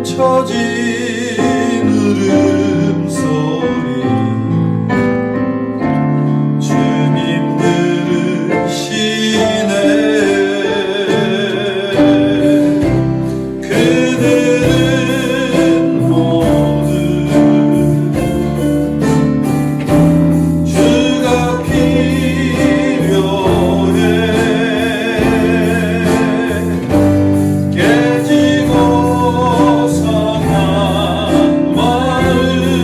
젖은 울음소리 주님 들으시네. 그들은 모두 주가 필요해. 깨지고 성한 마음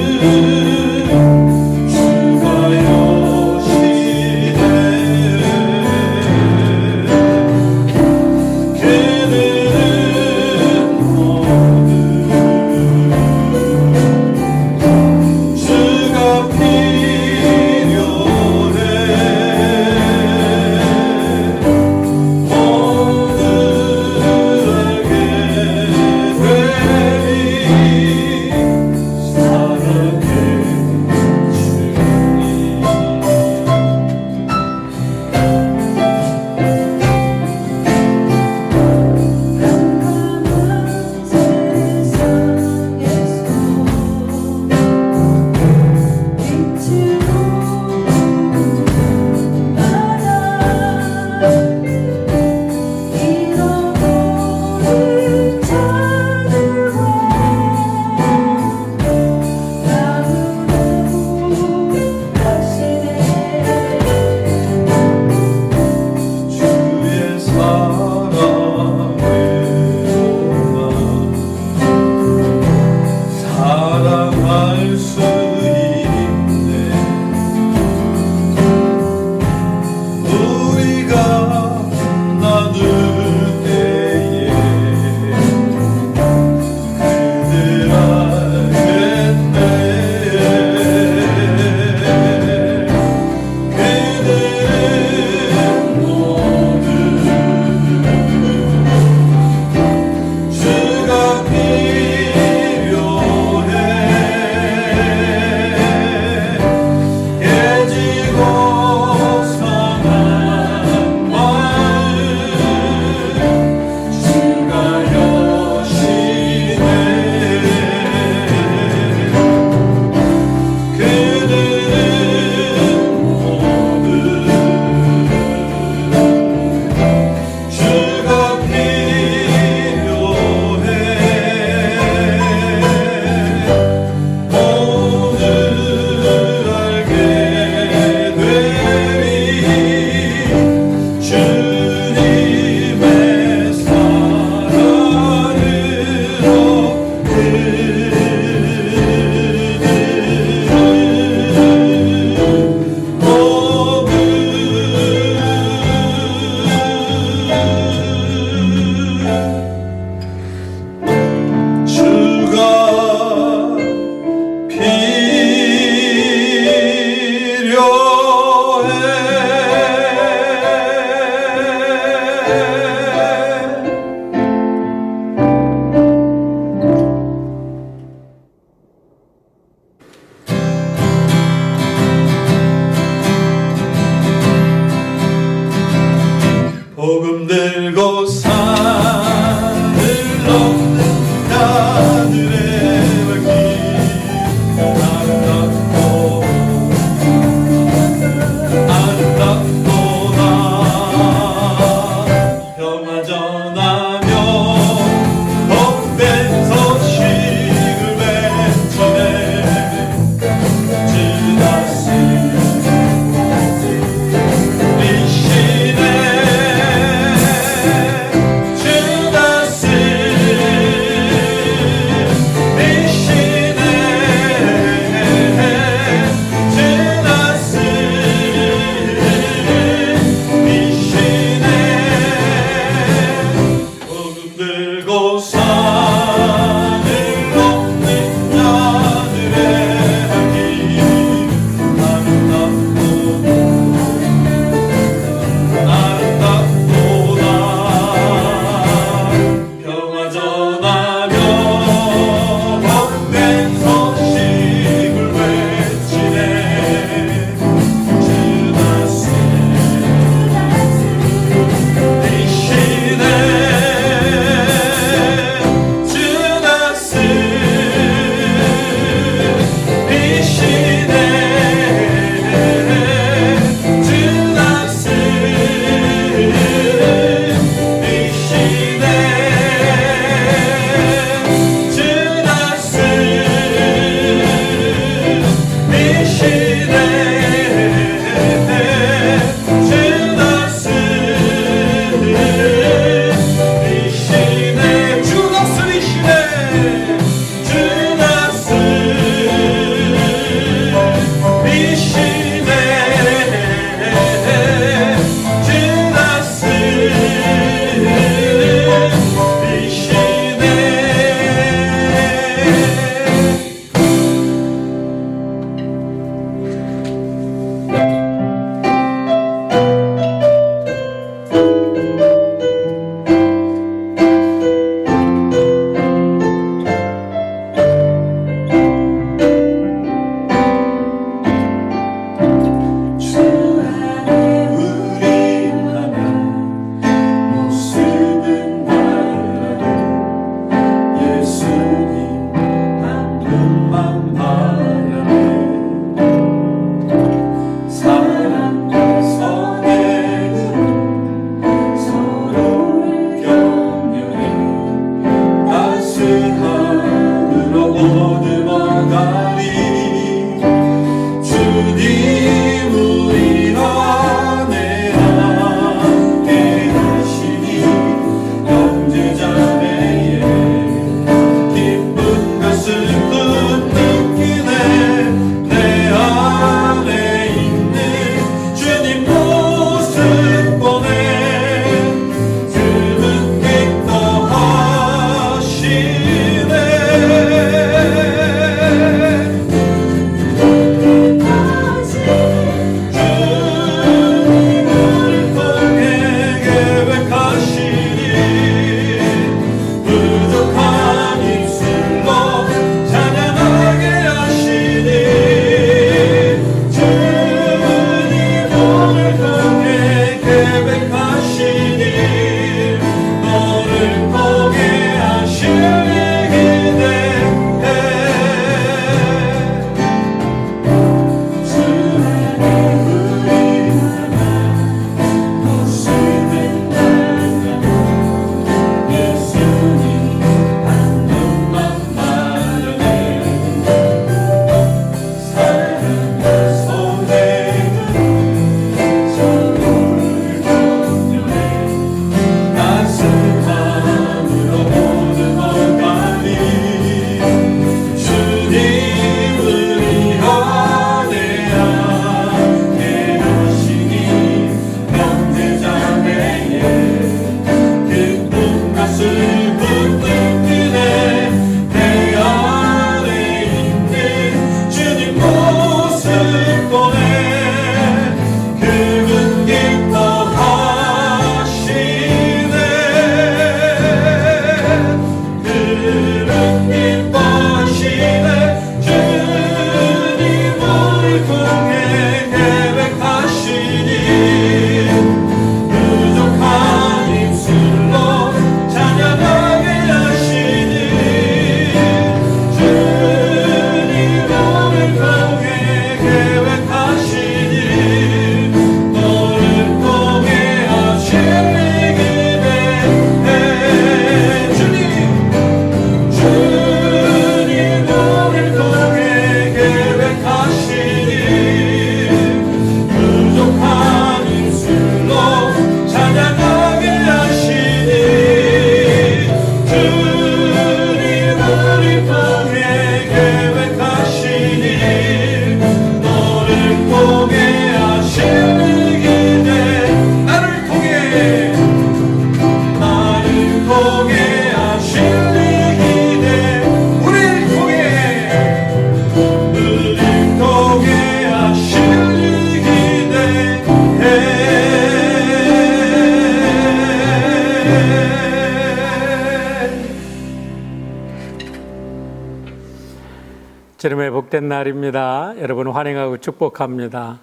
주님의 복된 날입니다. 여러분 환영하고 축복합니다.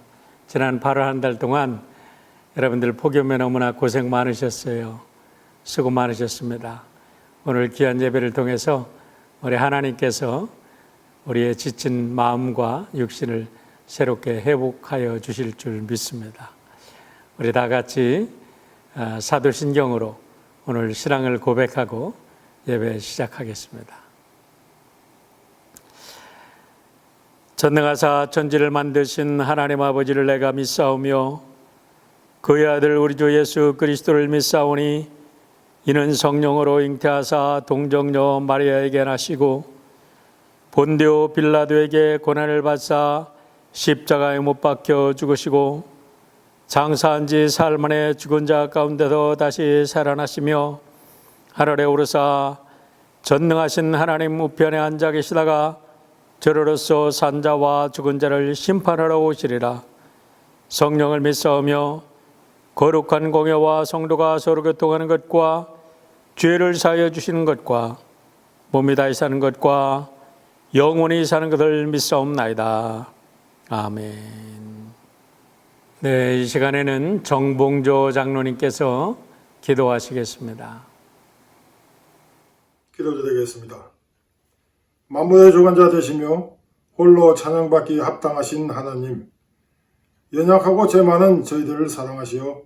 지난 8월 한 달 동안 여러분들 폭염에 너무나 고생 많으셨어요. 수고 많으셨습니다. 오늘 귀한 예배를 통해서 우리 하나님께서 우리의 지친 마음과 육신을 새롭게 회복하여 주실 줄 믿습니다. 우리 다 같이 사도신경으로 오늘 신앙을 고백하고 예배 시작하겠습니다. 전능하사 천지를 만드신 하나님 아버지를 내가 믿사오며 그의 아들 우리 주 예수 그리스도를 믿사오니 이는 성령으로 잉태하사 동정녀 마리아에게 나시고 본디오 빌라도에게 고난을 받사 십자가에 못 박혀 죽으시고 장사한 지 사흘 만에 죽은 자 가운데서 다시 살아나시며 하늘에 오르사 전능하신 하나님 우편에 앉아 계시다가 저로서 산자와 죽은 자를 심판하러 오시리라. 성령을 믿사오며 거룩한 공회와 성도가 서로 교통하는 것과 죄를 사하여 주시는 것과 몸이 다시 사는 것과 영원히 사는 것을 믿사옵나이다. 아멘. 네, 이 시간에는 정봉조 장로님께서 기도하시겠습니다. 기도드리겠습니다. 만물의 주관자 되시며 홀로 찬양받기 합당하신 하나님, 연약하고 죄 많은 저희들을 사랑하시어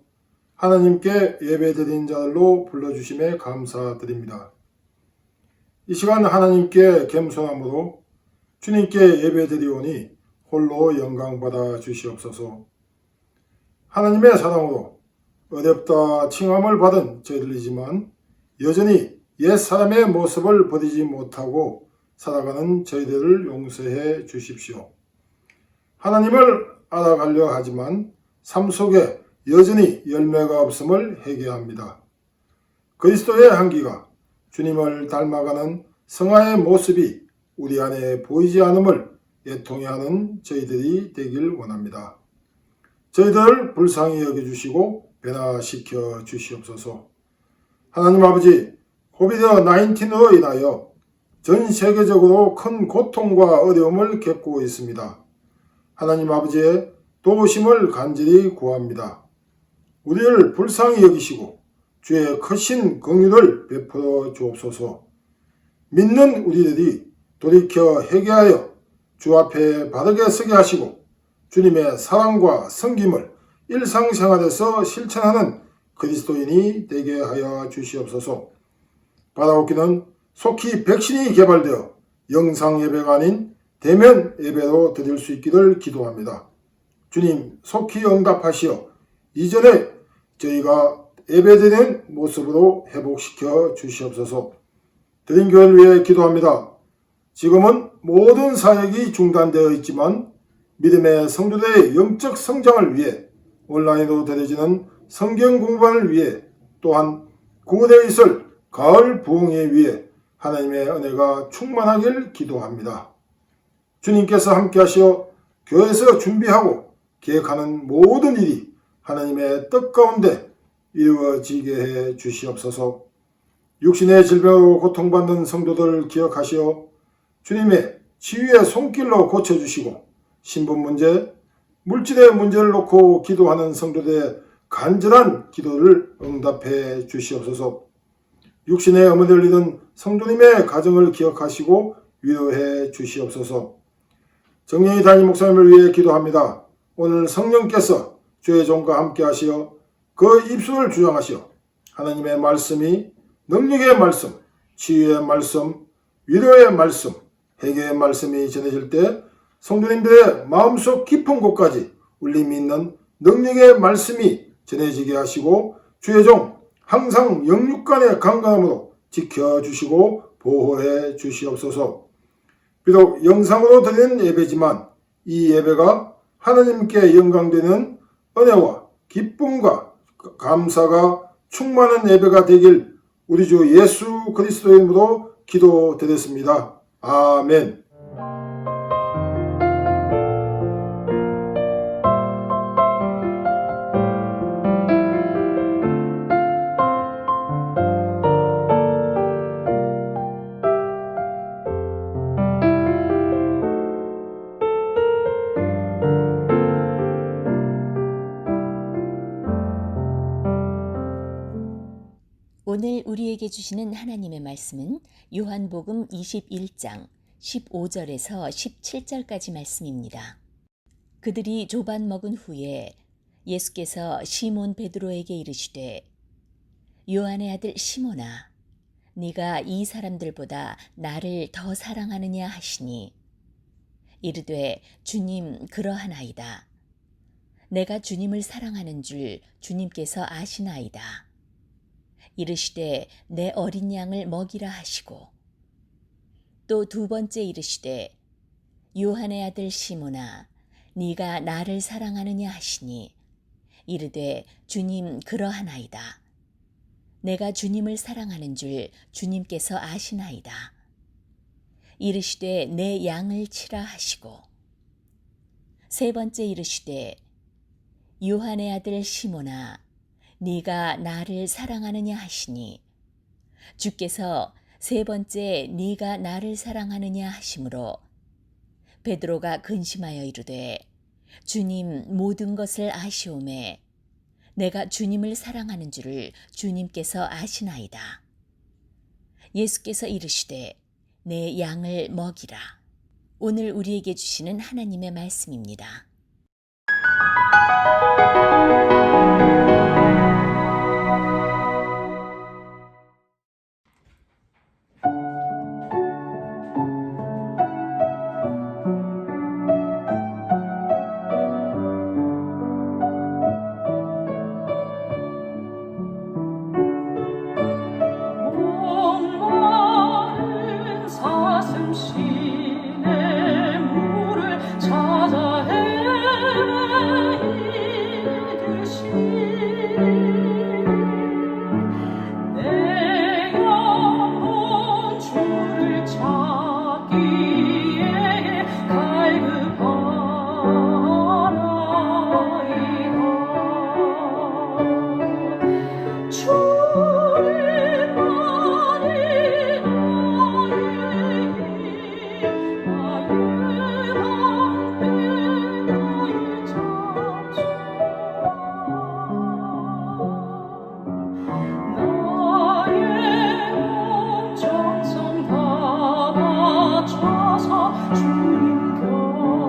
하나님께 예배드린 자들로 불러주심에 감사드립니다. 이 시간 하나님께 겸손함으로 주님께 예배드리오니 홀로 영광받아 주시옵소서. 하나님의 사랑으로 어렵다 칭함을 받은 저희들이지만 여전히 옛사람의 모습을 버리지 못하고 살아가는 저희들을 용서해 주십시오. 하나님을 알아가려 하지만 삶 속에 여전히 열매가 없음을 회개합니다. 그리스도의 향기가 주님을 닮아가는 성화의 모습이 우리 안에 보이지 않음을 애통해 하는 저희들이 되길 원합니다. 저희들을 불쌍히 여겨주시고 변화시켜 주시옵소서. 하나님 아버지, 코비드-19로 인하여 전 세계적으로 큰 고통과 어려움을 겪고 있습니다. 하나님 아버지의 도우심을 간절히 구합니다. 우리를 불쌍히 여기시고 주의 크신 긍휼을 베풀어 주옵소서. 믿는 우리들이 돌이켜 회개하여 주 앞에 바르게 서게 하시고 주님의 사랑과 섬김을 일상생활에서 실천하는 그리스도인이 되게 하여 주시옵소서. 바라옵기는 속히 백신이 개발되어 영상 예배가 아닌 대면 예배로 드릴 수 있기를 기도합니다. 주님 속히 응답하시어 이전에 저희가 예배드리는 모습으로 회복시켜 주시옵소서. 드린 교회를 위해 기도합니다. 지금은 모든 사역이 중단되어 있지만 믿음의 성도들의 영적 성장을 위해 온라인으로 드려지는 성경 공부를 위해 또한 구되어 있을 가을 부흥에 위해 하나님의 은혜가 충만하길 기도합니다. 주님께서 함께 하시어 교회에서 준비하고 계획하는 모든 일이 하나님의 뜻 가운데 이루어지게 해 주시옵소서. 육신의 질병으로 고통받는 성도들을 기억하시어 주님의 치유의 손길로 고쳐주시고 신분 문제, 물질의 문제를 놓고 기도하는 성도들의 간절한 기도를 응답해 주시옵소서. 육신의 어머니를 잃은 성도님의 가정을 기억하시고 위로해 주시옵소서. 정령이 담임 목사님을 위해 기도합니다. 오늘 성령께서 주의 종과 함께 하시어 그 입술을 주장하시어 하나님의 말씀이 능력의 말씀, 치유의 말씀, 위로의 말씀, 회개의 말씀이 전해질 때 성도님들의 마음속 깊은 곳까지 울림이 있는 능력의 말씀이 전해지게 하시고 주의 종 항상 영육간의 강건함으로 지켜주시고 보호해 주시옵소서. 비록 영상으로 드리는 예배지만 이 예배가 하나님께 영광되는 은혜와 기쁨과 감사가 충만한 예배가 되길 우리 주 예수 그리스도의 이름으로 기도드렸습니다. 아멘. 오늘 우리에게 주시는 하나님의 말씀은 요한복음 21장 15절에서 17절까지 말씀입니다. 그들이 조반 먹은 후에 예수께서 시몬 베드로에게 이르시되 요한의 아들 시몬아 네가 이 사람들보다 나를 더 사랑하느냐 하시니 이르되 주님 그러하나이다. 내가 주님을 사랑하는 줄 주님께서 아시나이다. 이르시되 내 어린 양을 먹이라 하시고 또 두 번째 이르시되 요한의 아들 시몬아 네가 나를 사랑하느냐 하시니 이르되 주님 그러하나이다. 내가 주님을 사랑하는 줄 주님께서 아시나이다. 이르시되 내 양을 치라 하시고 세 번째 이르시되 요한의 아들 시몬아 네가 나를 사랑하느냐 하시니 주께서 세 번째 네가 나를 사랑하느냐 하시므로 베드로가 근심하여 이르되 주님 모든 것을 아시오매 내가 주님을 사랑하는 줄을 주님께서 아시나이다. 예수께서 이르시되 내 양을 먹이라. 오늘 우리에게 주시는 하나님의 말씀입니다. 목마른 사슴신의 물을 찾아 헤매이듯이 내 영혼 주를 찾기에 갈급하나이다. 주님만이 나의 나의 몸 정성 다 바쳐서 주님 경배합니다.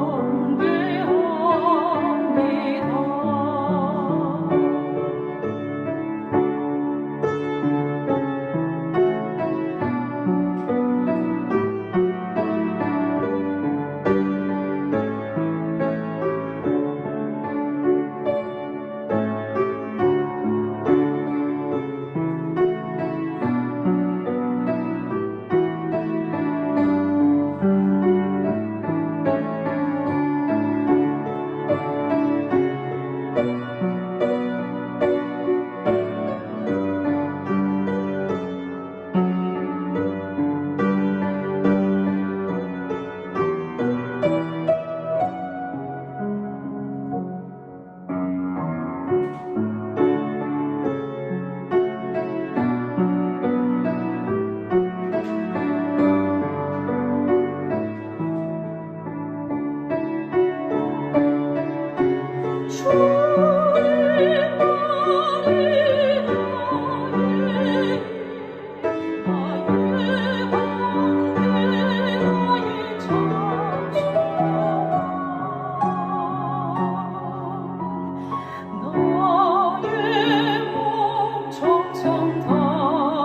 나의 몸 정성 다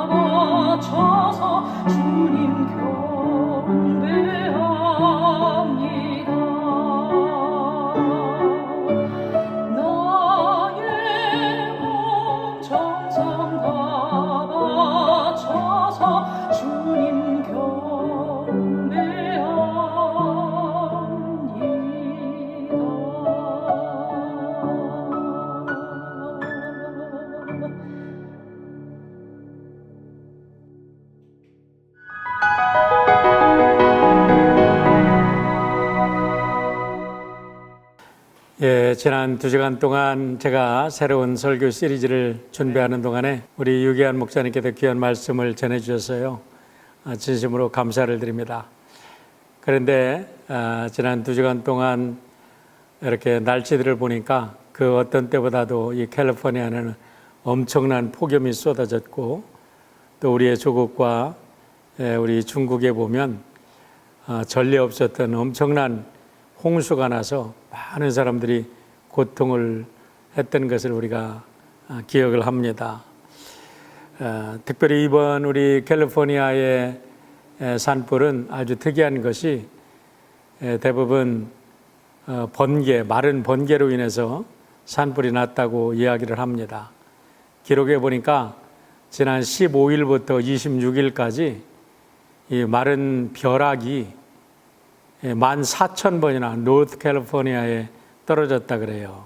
바쳐서 주님 경배합니다. 나의 몸 정성 다 바쳐서 주님 경배합니다. 예, 지난 2시간 동안 제가 새로운 설교 시리즈를 준비하는 동안에 우리 유기한 목사님께서 귀한 말씀을 전해주셔서요. 진심으로 감사를 드립니다. 그런데 지난 2시간 동안 이렇게 날씨들을 보니까 그 어떤 때보다도 이 캘리포니아는 엄청난 폭염이 쏟아졌고 또 우리의 조국과 우리 중국에 보면 전례 없었던 엄청난 홍수가 나서 많은 사람들이 고통을 했던 것을 우리가 기억을 합니다. 특별히 이번 우리 캘리포니아의 산불은 아주 특이한 것이 대부분 마른 번개로 인해서 산불이 났다고 이야기를 합니다. 기록해 보니까 지난 15일부터 26일까지 이 마른 벼락이 14,000번이나 노스 캘리포니아에 떨어졌다 그래요.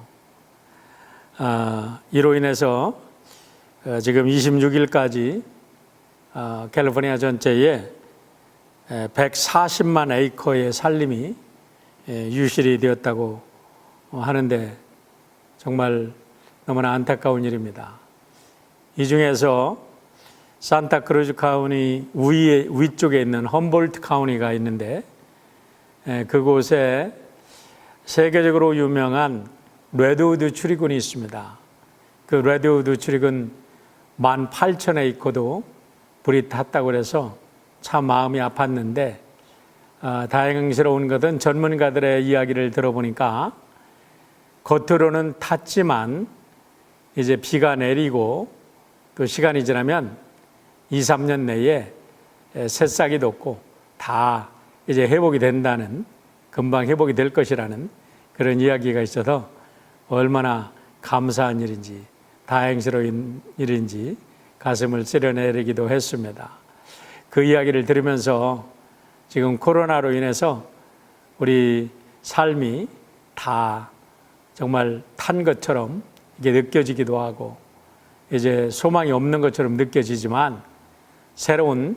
이로 인해서 지금 26일까지 캘리포니아 전체에 140만 에이커의 산림이 유실이 되었다고 하는데 정말 너무나 안타까운 일입니다. 이 중에서 산타크루즈 카운티 위쪽에 있는 험볼트 카운티가 있는데 그곳에 세계적으로 유명한 레드우드 추리군이 있습니다. 그 레드우드 추리군 18,000에이커도 불이 탔다고 해서 참 마음이 아팠는데 다행스러운 것은 전문가들의 이야기를 들어보니까 겉으로는 탔지만 이제 비가 내리고 또 시간이 지나면 2, 3년 내에 새싹이 돋고 다 이제 회복이 된다는, 금방 회복이 될 것이라는 그런 이야기가 있어서 얼마나 감사한 일인지 다행스러운 일인지 가슴을 쓰려내리기도 했습니다. 그 이야기를 들으면서 지금 코로나로 인해서 우리 삶이 다 정말 탄 것처럼 이게 느껴지기도 하고 이제 소망이 없는 것처럼 느껴지지만 새로운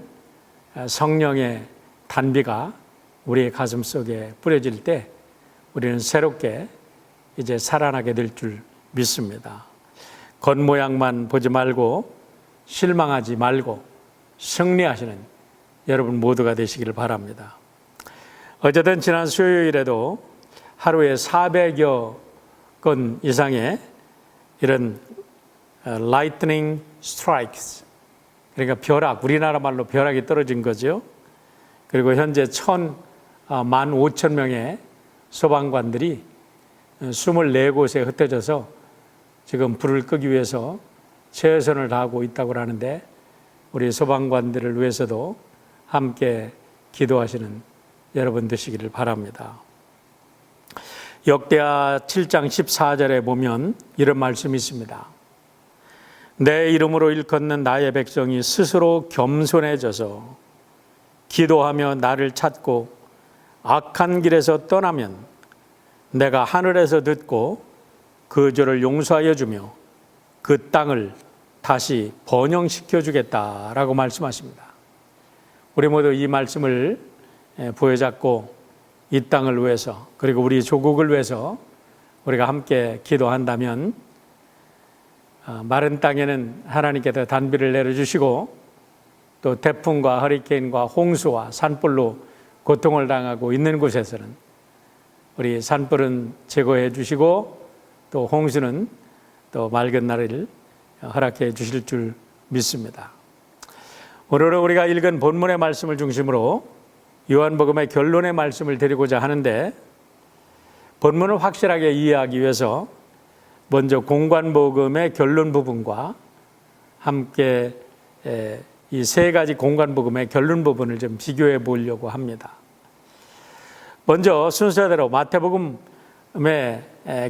성령의 단비가 우리의 가슴 속에 뿌려질 때 우리는 새롭게 이제 살아나게 될 줄 믿습니다. 겉모양만 보지 말고 실망하지 말고 승리하시는 여러분 모두가 되시기를 바랍니다. 어쨌든 지난 수요일에도 하루에 400여 건 이상의 이런 lightning strikes, 그러니까 벼락, 우리나라 말로 벼락이 떨어진 거죠. 그리고 현재 15,000명의 소방관들이 24곳에 흩어져서 지금 불을 끄기 위해서 최선을 다하고 있다고 하는데 우리 소방관들을 위해서도 함께 기도하시는 여러분 되시기를 바랍니다. 역대하 7장 14절에 보면 이런 말씀이 있습니다. 내 이름으로 일컫는 나의 백성이 스스로 겸손해져서 기도하며 나를 찾고 악한 길에서 떠나면 내가 하늘에서 듣고 그 죄를 용서하여 주며 그 땅을 다시 번영시켜 주겠다라고 말씀하십니다. 우리 모두 이 말씀을 부여잡고 이 땅을 위해서 그리고 우리 조국을 위해서 우리가 함께 기도한다면 마른 땅에는 하나님께서 단비를 내려주시고 또 태풍과 허리케인과 홍수와 산불로 고통을 당하고 있는 곳에서는 우리 산불은 제거해 주시고 또 홍수는 또 맑은 날을 허락해 주실 줄 믿습니다. 오늘은 우리가 읽은 본문의 말씀을 중심으로 요한복음의 결론의 말씀을 드리고자 하는데 본문을 확실하게 이해하기 위해서 먼저 공관복음의 결론 부분과 함께 이 세 가지 공관복음의 결론 부분을 좀 비교해 보려고 합니다. 먼저 순서대로 마태복음의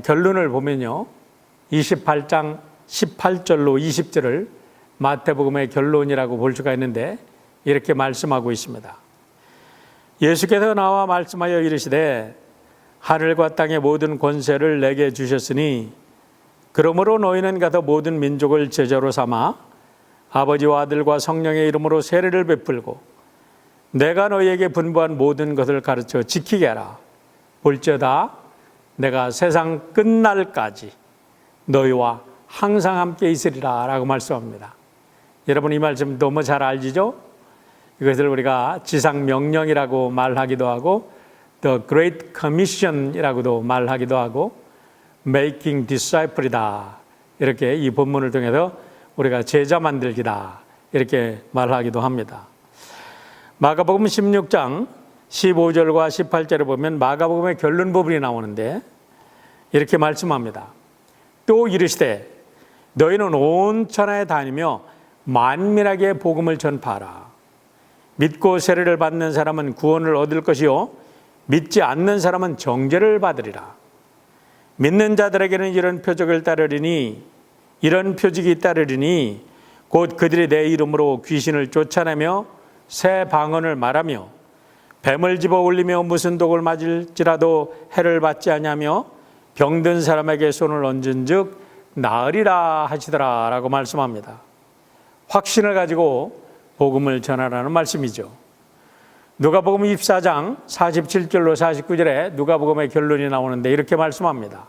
결론을 보면요, 28장 18절로 20절을 마태복음의 결론이라고 볼 수가 있는데 이렇게 말씀하고 있습니다. 예수께서 나와 말씀하여 이르시되 하늘과 땅의 모든 권세를 내게 주셨으니 그러므로 너희는 가서 모든 민족을 제자로 삼아 아버지와 아들과 성령의 이름으로 세례를 베풀고 내가 너희에게 분부한 모든 것을 가르쳐 지키게 하라. 볼지어다 내가 세상 끝날까지 너희와 항상 함께 있으리라 라고 말씀합니다. 여러분 이 말씀 너무 잘 알지죠? 이것을 우리가 지상명령이라고 말하기도 하고 The Great Commission이라고도 말하기도 하고 Making Disciple이다. 이렇게 이 본문을 통해서 우리가 제자 만들기다 이렇게 말하기도 합니다. 마가복음 16장 15절과 18절을 보면 마가복음의 결론 부분이 나오는데 이렇게 말씀합니다. 또 이르시되 너희는 온 천하에 다니며 만민에게 복음을 전파하라. 믿고 세례를 받는 사람은 구원을 얻을 것이요 믿지 않는 사람은 정죄를 받으리라. 믿는 자들에게는 이런 표적이 따르리니 곧 그들이 내 이름으로 귀신을 쫓아내며 새 방언을 말하며 뱀을 집어 올리며 무슨 독을 맞을지라도 해를 받지 아니하며 병든 사람에게 손을 얹은즉 나으리라 하시더라 라고 말씀합니다. 확신을 가지고 복음을 전하라는 말씀이죠. 누가복음 24장 47절로 49절에 누가복음의 결론이 나오는데 이렇게 말씀합니다.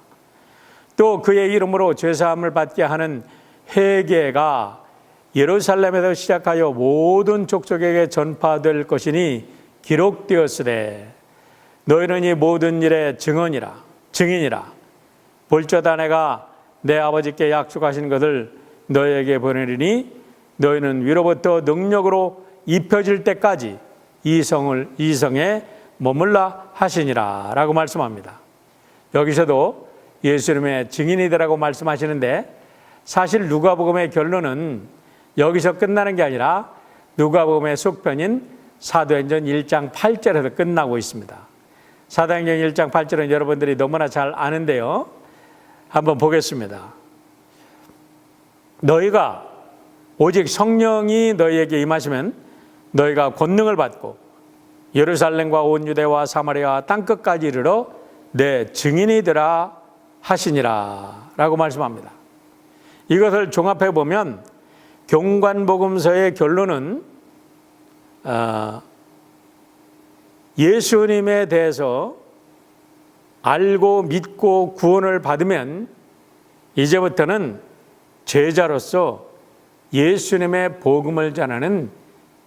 또 그의 이름으로 죄사함을 받게 하는 회개가 예루살렘에서 시작하여 모든 족속에게 전파될 것이니 기록되었으되 너희는 이 모든 일의 증인이라. 볼지어다 내가 내 아버지께 약속하신 것을 너희에게 보내리니 너희는 위로부터 능력으로 입혀질 때까지 이 성에 머물라 하시니라 라고 말씀합니다. 여기서도 예수님의 증인이 되라고 말씀하시는데 사실 누가복음의 결론은 여기서 끝나는 게 아니라 누가복음의 속편인 사도행전 1장 8절에서 끝나고 있습니다. 사도행전 1장 8절은 여러분들이 너무나 잘 아는데요. 한번 보겠습니다. 너희가 오직 성령이 너희에게 임하시면 너희가 권능을 받고 예루살렘과 온 유대와 사마리아 땅끝까지 이르러 내 증인이 되라 하시니라 라고 말씀합니다. 이것을 종합해 보면 경관복음서의 결론은 예수님에 대해서 알고 믿고 구원을 받으면 이제부터는 제자로서 예수님의 복음을 전하는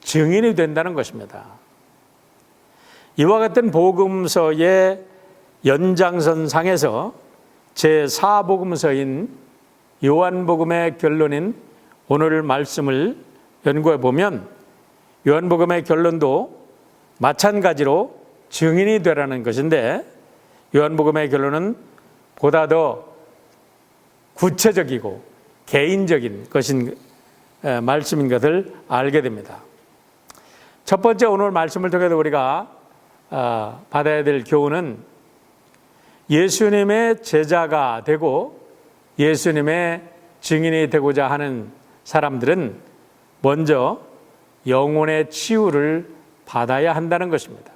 증인이 된다는 것입니다. 이와 같은 복음서의 연장선상에서 제4복음서인 요한복음의 결론인 오늘 말씀을 연구해 보면 요한복음의 결론도 마찬가지로 증인이 되라는 것인데 요한복음의 결론은 보다 더 구체적이고 개인적인 말씀인 것을 알게 됩니다. 첫 번째 오늘 말씀을 통해서 우리가 받아야 될 교훈은 예수님의 제자가 되고 예수님의 증인이 되고자 하는 사람들은 먼저 영혼의 치유를 받아야 한다는 것입니다.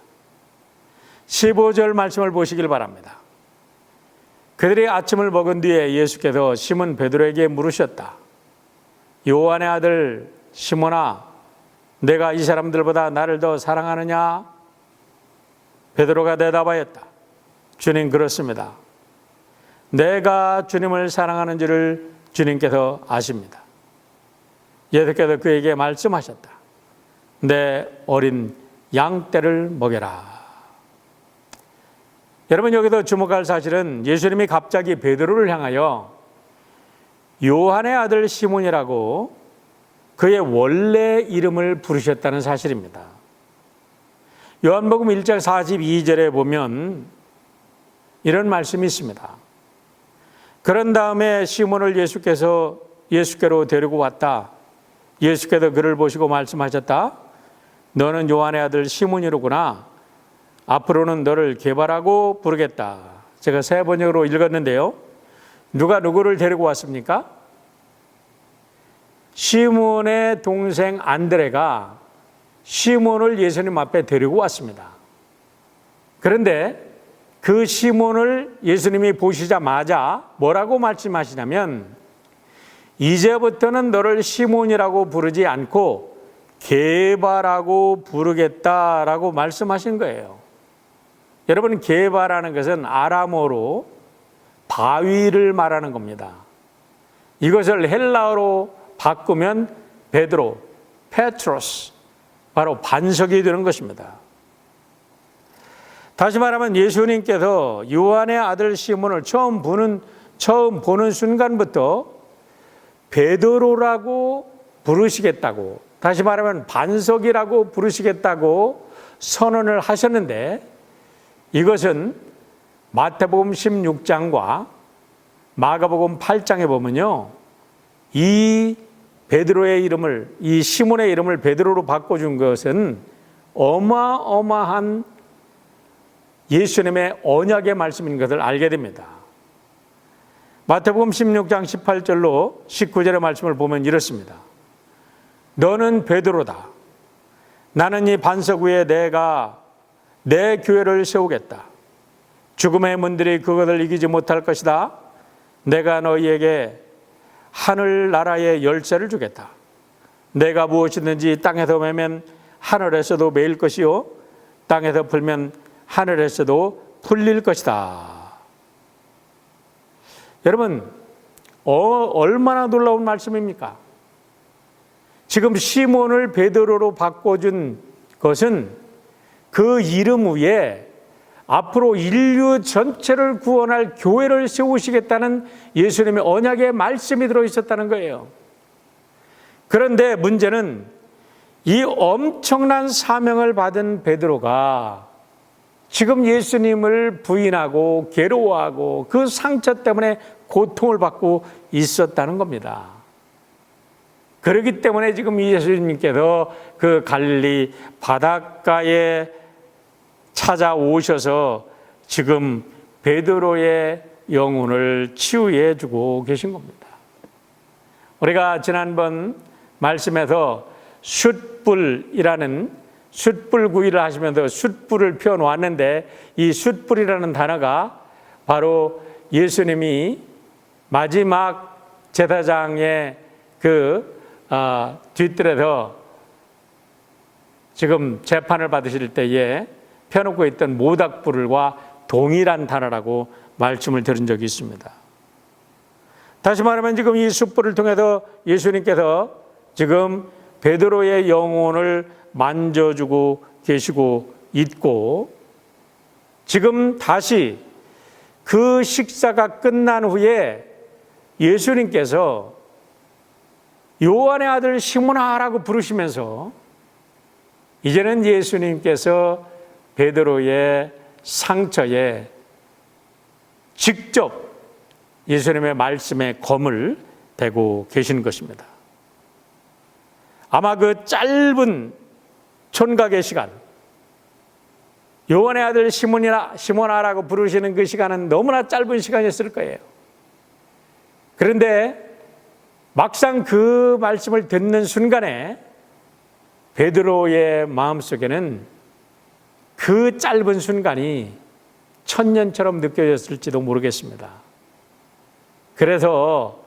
15절 말씀을 보시길 바랍니다. 그들이 아침을 먹은 뒤에 예수께서 시몬 베드로에게 물으셨다. 요한의 아들 시몬아, 내가 이 사람들보다 나를 더 사랑하느냐? 베드로가 대답하였다. 주님, 그렇습니다. 내가 주님을 사랑하는 줄을 주님께서 아십니다. 예수께서 그에게 말씀하셨다. 내 어린 양떼를 먹여라. 여러분, 여기서 주목할 사실은 예수님이 갑자기 베드로를 향하여 요한의 아들 시몬이라고 그의 원래 이름을 부르셨다는 사실입니다. 요한복음 1장 42절에 보면 이런 말씀이 있습니다. 그런 다음에 시몬을 예수께로 데리고 왔다. 예수께서 그를 보시고 말씀하셨다. 너는 요한의 아들 시몬이로구나. 앞으로는 너를 게바라고 부르겠다. 제가 세 번역으로 읽었는데요. 누가 누구를 데리고 왔습니까? 시몬의 동생 안드레가 시몬을 예수님 앞에 데리고 왔습니다. 그런데 그 시몬을 예수님이 보시자마자 뭐라고 말씀하시냐면 이제부터는 너를 시몬이라고 부르지 않고 게바라고 부르겠다라고 말씀하신 거예요. 여러분, 게바라는 것은 아람어로 바위를 말하는 겁니다. 이것을 헬라어로 바꾸면 베드로, 페트로스, 바로 반석이 되는 것입니다. 다시 말하면 예수님께서 요한의 아들 시몬을 처음 보는 순간부터 베드로라고 부르시겠다고 다시 말하면 반석이라고 부르시겠다고 선언을 하셨는데, 이것은 마태복음 16장과 마가복음 8장에 보면요, 이 베드로의 이름을, 이 시몬의 이름을 베드로로 바꿔준 것은 어마어마한 예수님의 언약의 말씀인 것을 알게 됩니다. 마태복음 16장 18절로 19절의 말씀을 보면 이렇습니다. 너는 베드로다. 나는 이 반석 위에 내가 내 교회를 세우겠다. 죽음의 문들이 그것을 이기지 못할 것이다. 내가 너희에게 하늘나라의 열쇠를 주겠다. 내가 무엇이든지 땅에서 매면 하늘에서도 매일 것이요 땅에서 풀면 하늘에서도 풀릴 것이다. 여러분, 얼마나 놀라운 말씀입니까? 지금 시몬을 베드로로 바꿔준 것은 그 이름 위에 앞으로 인류 전체를 구원할 교회를 세우시겠다는 예수님의 언약의 말씀이 들어있었다는 거예요. 그런데 문제는 이 엄청난 사명을 받은 베드로가 지금 예수님을 부인하고 괴로워하고 그 상처 때문에 고통을 받고 있었다는 겁니다. 그렇기 때문에 지금 예수님께서 그 갈릴리 바닷가에 찾아오셔서 지금 베드로의 영혼을 치유해 주고 계신 겁니다. 우리가 지난번 말씀에서 숯불이라는 숯불구이를 하시면서 숯불을 펴놓았는데, 이 숯불이라는 단어가 바로 예수님이 마지막 제사장의 뒤뜰에서 지금 재판을 받으실 때에 펴놓고 있던 모닥불과 동일한 단어라고 말씀을 들은 적이 있습니다. 다시 말하면 지금 이 숯불을 통해서 예수님께서 지금 베드로의 영혼을 만져주고 계시고 있고, 지금 다시 그 식사가 끝난 후에 예수님께서 요한의 아들 시몬아라고 부르시면서 이제는 예수님께서 베드로의 상처에 직접 예수님의 말씀에 검을 대고 계시는 것입니다. 아마 그 짧은 촌각의 시간, 요한의 아들 시몬아라고 부르시는 그 시간은 너무나 짧은 시간이었을 거예요. 그런데 막상 그 말씀을 듣는 순간에 베드로의 마음속에는 그 짧은 순간이 천년처럼 느껴졌을지도 모르겠습니다. 그래서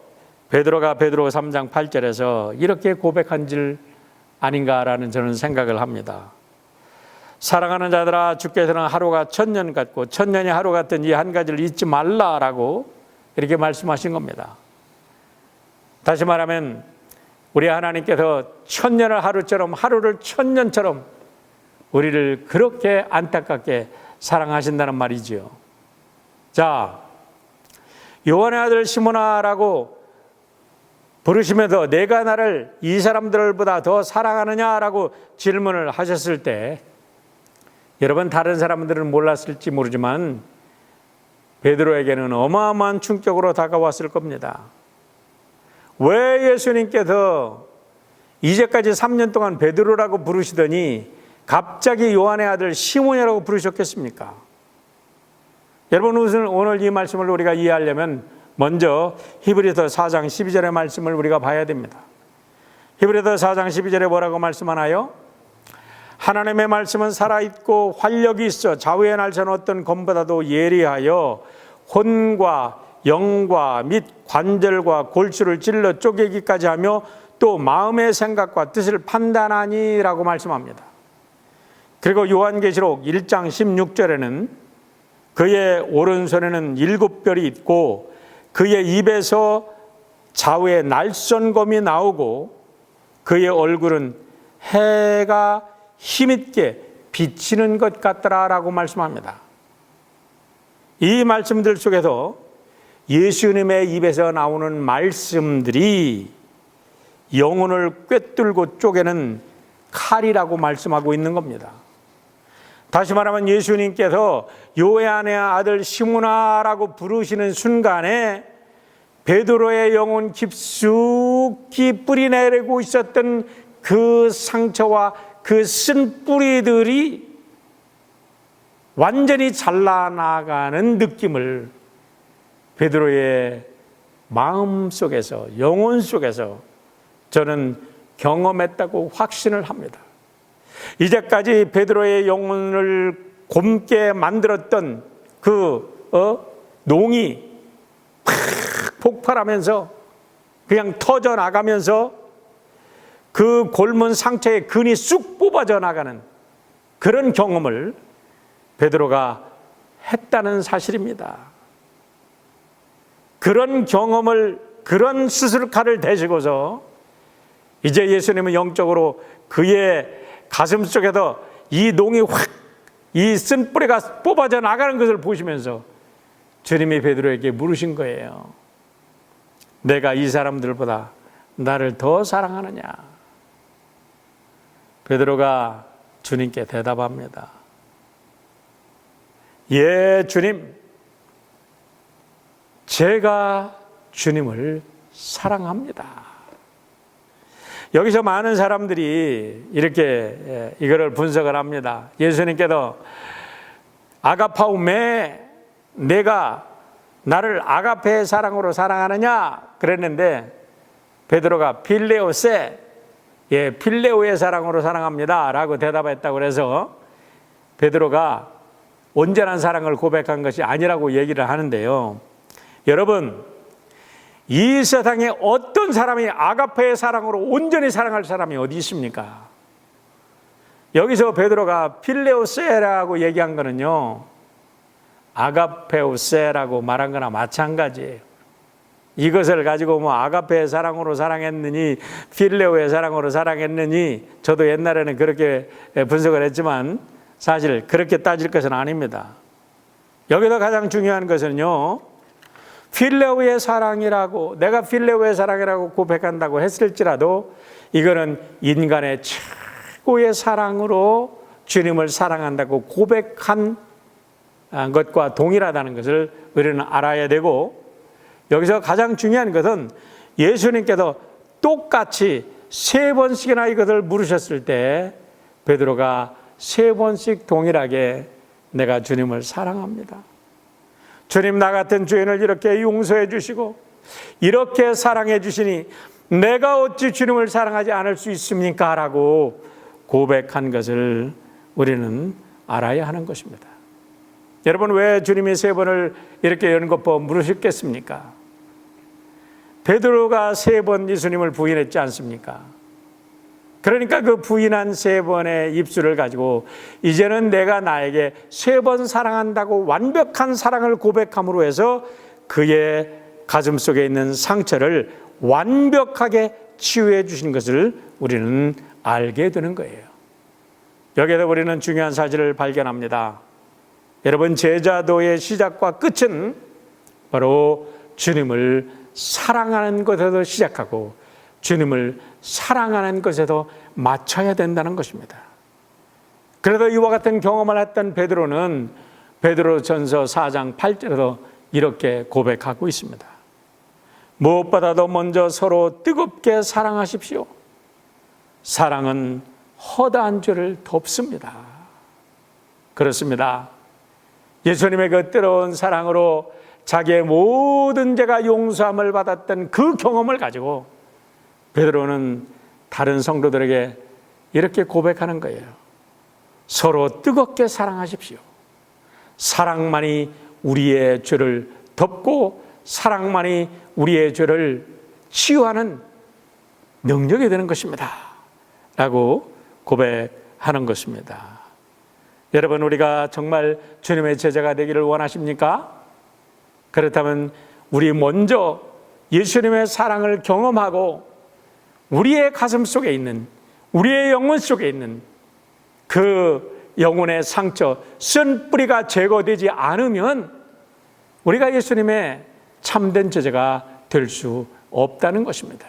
베드로가 베드로 3장 8절에서 이렇게 고백한 줄 아닌가라는 저는 생각을 합니다. 사랑하는 자들아, 주께서는 하루가 천년 같고 천년이 하루 같은 이 한 가지를 잊지 말라라고 이렇게 말씀하신 겁니다. 다시 말하면 우리 하나님께서 천년을 하루처럼, 하루를 천년처럼 우리를 그렇게 안타깝게 사랑하신다는 말이지요. 자, 요한의 아들 시몬아라고 부르시면서 내가 나를 이 사람들보다 더 사랑하느냐라고 질문을 하셨을 때, 여러분 다른 사람들은 몰랐을지 모르지만 베드로에게는 어마어마한 충격으로 다가왔을 겁니다. 왜 예수님께서 이제까지 3년 동안 베드로라고 부르시더니 갑자기 요한의 아들 시몬이라고 부르셨겠습니까? 여러분, 오늘 이 말씀을 우리가 이해하려면 먼저 히브리서 4장 12절의 말씀을 우리가 봐야 됩니다. 히브리서 4장 12절에 뭐라고 말씀하나요? 하나님의 말씀은 살아있고 활력이 있어 좌우의 날선 어떤 검보다도 예리하여 혼과 영과 및 관절과 골수를 찔러 쪼개기까지 하며 또 마음의 생각과 뜻을 판단하니라고 말씀합니다. 그리고 요한계시록 1장 16절에는 그의 오른손에는 7별이 있고 그의 입에서 좌우의 날선검이 나오고 그의 얼굴은 해가 힘있게 비치는 것 같더라라고 말씀합니다. 이 말씀들 속에서 예수님의 입에서 나오는 말씀들이 영혼을 꿰뚫고 쪼개는 칼이라고 말씀하고 있는 겁니다. 다시 말하면 예수님께서 요한의 아들 시몬아라고 부르시는 순간에 베드로의 영혼 깊숙이 뿌리 내리고 있었던 그 상처와 그 쓴 뿌리들이 완전히 잘라나가는 느낌을 베드로의 마음 속에서, 영혼 속에서 저는 경험했다고 확신을 합니다. 이제까지 베드로의 영혼을 곪게 만들었던 그 농이 팍 폭발하면서 그냥 터져나가면서 그 곪은 상처의 근이 쑥 뽑아져 나가는 그런 경험을 베드로가 했다는 사실입니다. 그런 경험을, 그런 수술칼을 대시고서 이제 예수님은 영적으로 그의 가슴 속에서 이 농이 확, 이 쓴 뿌리가 뽑아져 나가는 것을 보시면서 주님이 베드로에게 물으신 거예요. 내가 이 사람들보다 나를 더 사랑하느냐? 베드로가 주님께 대답합니다. 예, 주님. 제가 주님을 사랑합니다. 여기서 많은 사람들이 이렇게 이거를 분석을 합니다. 예수님께서 아가파우메, 내가 나를 아가페의 사랑으로 사랑하느냐 그랬는데 베드로가 필레오세, 예, 필레오의 사랑으로 사랑합니다 라고 대답했다고 그래서 베드로가 온전한 사랑을 고백한 것이 아니라고 얘기를 하는데요. 여러분, 이 세상에 어떤 사람이 아가페의 사랑으로 온전히 사랑할 사람이 어디 있습니까? 여기서 베드로가 필레오세라고 얘기한 거는요, 아가페오세라고 말한 거나 마찬가지예요. 이것을 가지고 뭐 아가페의 사랑으로 사랑했느니 필레오의 사랑으로 사랑했느니 저도 옛날에는 그렇게 분석을 했지만 사실 그렇게 따질 것은 아닙니다. 여기서 가장 중요한 것은요, 필레오의 사랑이라고, 내가 필레오의 사랑이라고 고백한다고 했을지라도 이거는 인간의 최고의 사랑으로 주님을 사랑한다고 고백한 것과 동일하다는 것을 우리는 알아야 되고, 여기서 가장 중요한 것은 예수님께서 똑같이 3번씩이나 이것을 물으셨을 때 베드로가 3번씩 동일하게 내가 주님을 사랑합니다. 주님, 나 같은 죄인을 이렇게 용서해 주시고 이렇게 사랑해 주시니 내가 어찌 주님을 사랑하지 않을 수 있습니까? 라고 고백한 것을 우리는 알아야 하는 것입니다. 여러분, 왜 주님이 3번을 이렇게 연거푸 물으셨겠습니까? 베드로가 3번 예수님을 부인했지 않습니까? 그러니까 그 부인한 3번의 입술을 가지고 이제는 내가 나에게 3번 사랑한다고 완벽한 사랑을 고백함으로 해서 그의 가슴 속에 있는 상처를 완벽하게 치유해 주신 것을 우리는 알게 되는 거예요. 여기에서 우리는 중요한 사실을 발견합니다. 여러분, 제자도의 시작과 끝은 바로 주님을 사랑하는 것에서 시작하고 주님을 사랑하는 것에도 맞춰야 된다는 것입니다. 그래도 이와 같은 경험을 했던 베드로는 베드로전서 4장 8절에도 이렇게 고백하고 있습니다. 무엇보다도 먼저 서로 뜨겁게 사랑하십시오. 사랑은 허다한 죄를 덮습니다. 그렇습니다. 예수님의 그 뜨거운 사랑으로 자기의 모든 죄가 용서함을 받았던 그 경험을 가지고 베드로는 다른 성도들에게 이렇게 고백하는 거예요. 서로 뜨겁게 사랑하십시오. 사랑만이 우리의 죄를 덮고 사랑만이 우리의 죄를 치유하는 능력이 되는 것입니다. 라고 고백하는 것입니다. 여러분, 우리가 정말 주님의 제자가 되기를 원하십니까? 그렇다면 우리 먼저 예수님의 사랑을 경험하고 우리의 가슴 속에 있는, 우리의 영혼 속에 있는 그 영혼의 상처, 쓴 뿌리가 제거되지 않으면 우리가 예수님의 참된 제자가 될 수 없다는 것입니다.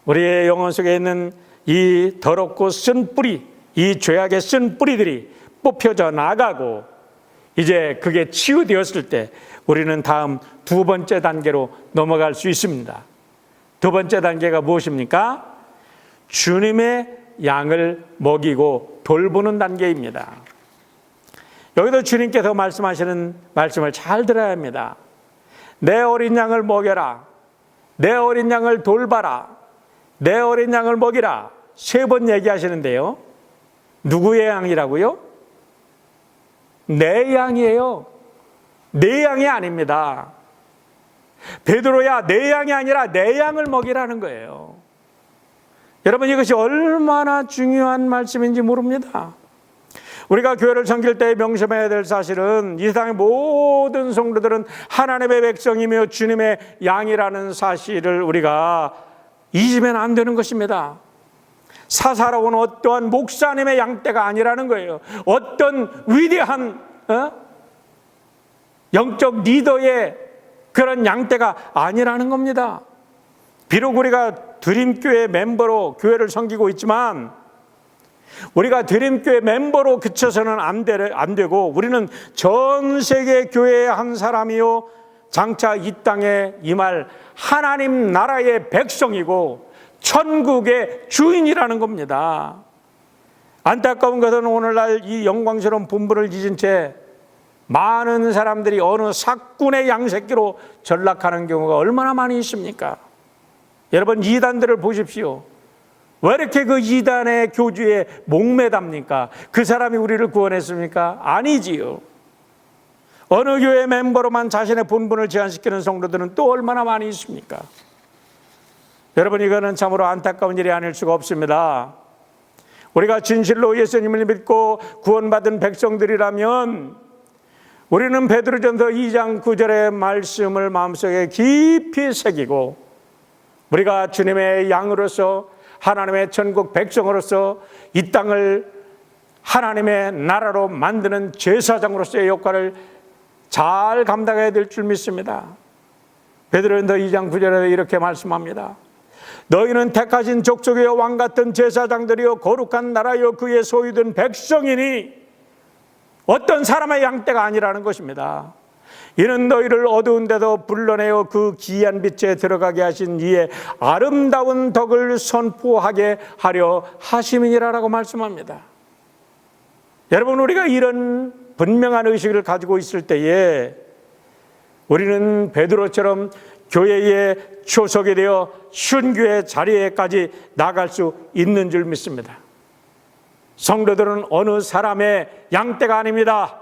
우리의 영혼 속에 있는 이 더럽고 쓴 뿌리, 이 죄악의 쓴 뿌리들이 뽑혀져 나가고 이제 그게 치유되었을 때 우리는 다음 두 번째 단계로 넘어갈 수 있습니다. 두 번째 단계가 무엇입니까? 주님의 양을 먹이고 돌보는 단계입니다. 여기도 주님께서 말씀하시는 말씀을 잘 들어야 합니다. 내 어린 양을 먹여라. 내 어린 양을 돌봐라. 내 어린 양을 먹이라. 3번 얘기하시는데요. 누구의 양이라고요? 내 양이에요. 내 양이 아닙니다. 베드로야, 내 양이 아니라 내 양을 먹이라는 거예요. 여러분, 이것이 얼마나 중요한 말씀인지 모릅니다. 우리가 교회를 섬길 때 명심해야 될 사실은 이 세상의 모든 성도들은 하나님의 백성이며 주님의 양이라는 사실을 우리가 잊으면 안 되는 것입니다. 사사로운 어떠한 목사님의 양떼가 아니라는 거예요. 어떤 위대한 영적 리더의 그런 양떼가 아니라는 겁니다. 비록 우리가 드림교회 멤버로 교회를 섬기고 있지만 우리가 드림교회 멤버로 그쳐서는 안 되고 우리는 전 세계 교회의 한 사람이요 장차 이 땅에 임할 하나님 나라의 백성이고 천국의 주인이라는 겁니다. 안타까운 것은 오늘날 이 영광스러운 본분을 잊은 채 많은 사람들이 어느 사꾼의 양새끼로 전락하는 경우가 얼마나 많이 있습니까? 여러분, 이단들을 보십시오. 왜 이렇게 그 이단의 교주에 목매답니까? 그 사람이 우리를 구원했습니까? 아니지요. 어느 교회 멤버로만 자신의 본분을 제한시키는 성도들은 또 얼마나 많이 있습니까? 여러분, 이거는 참으로 안타까운 일이 아닐 수가 없습니다. 우리가 진실로 예수님을 믿고 구원받은 백성들이라면 우리는 베드로전서 2장 9절의 말씀을 마음속에 깊이 새기고 우리가 주님의 양으로서 하나님의 천국 백성으로서 이 땅을 하나님의 나라로 만드는 제사장으로서의 역할을 잘 감당해야 될 줄 믿습니다. 베드로전서 2장 9절에 이렇게 말씀합니다. 너희는 택하신 족속이요 왕 같은 제사장들이요 거룩한 나라요 그의 소유된 백성이니 어떤 사람의 양떼가 아니라는 것입니다. 이는 너희를 어두운 데도 불러내어 그 기이한 빛에 들어가게 하신 이의 아름다운 덕을 선포하게 하려 하심이니라라고 말씀합니다. 여러분, 우리가 이런 분명한 의식을 가지고 있을 때에 우리는 베드로처럼 교회의 초석이 되어 순교의 자리에까지 나갈 수 있는 줄 믿습니다. 성도들은 어느 사람의 양떼가 아닙니다.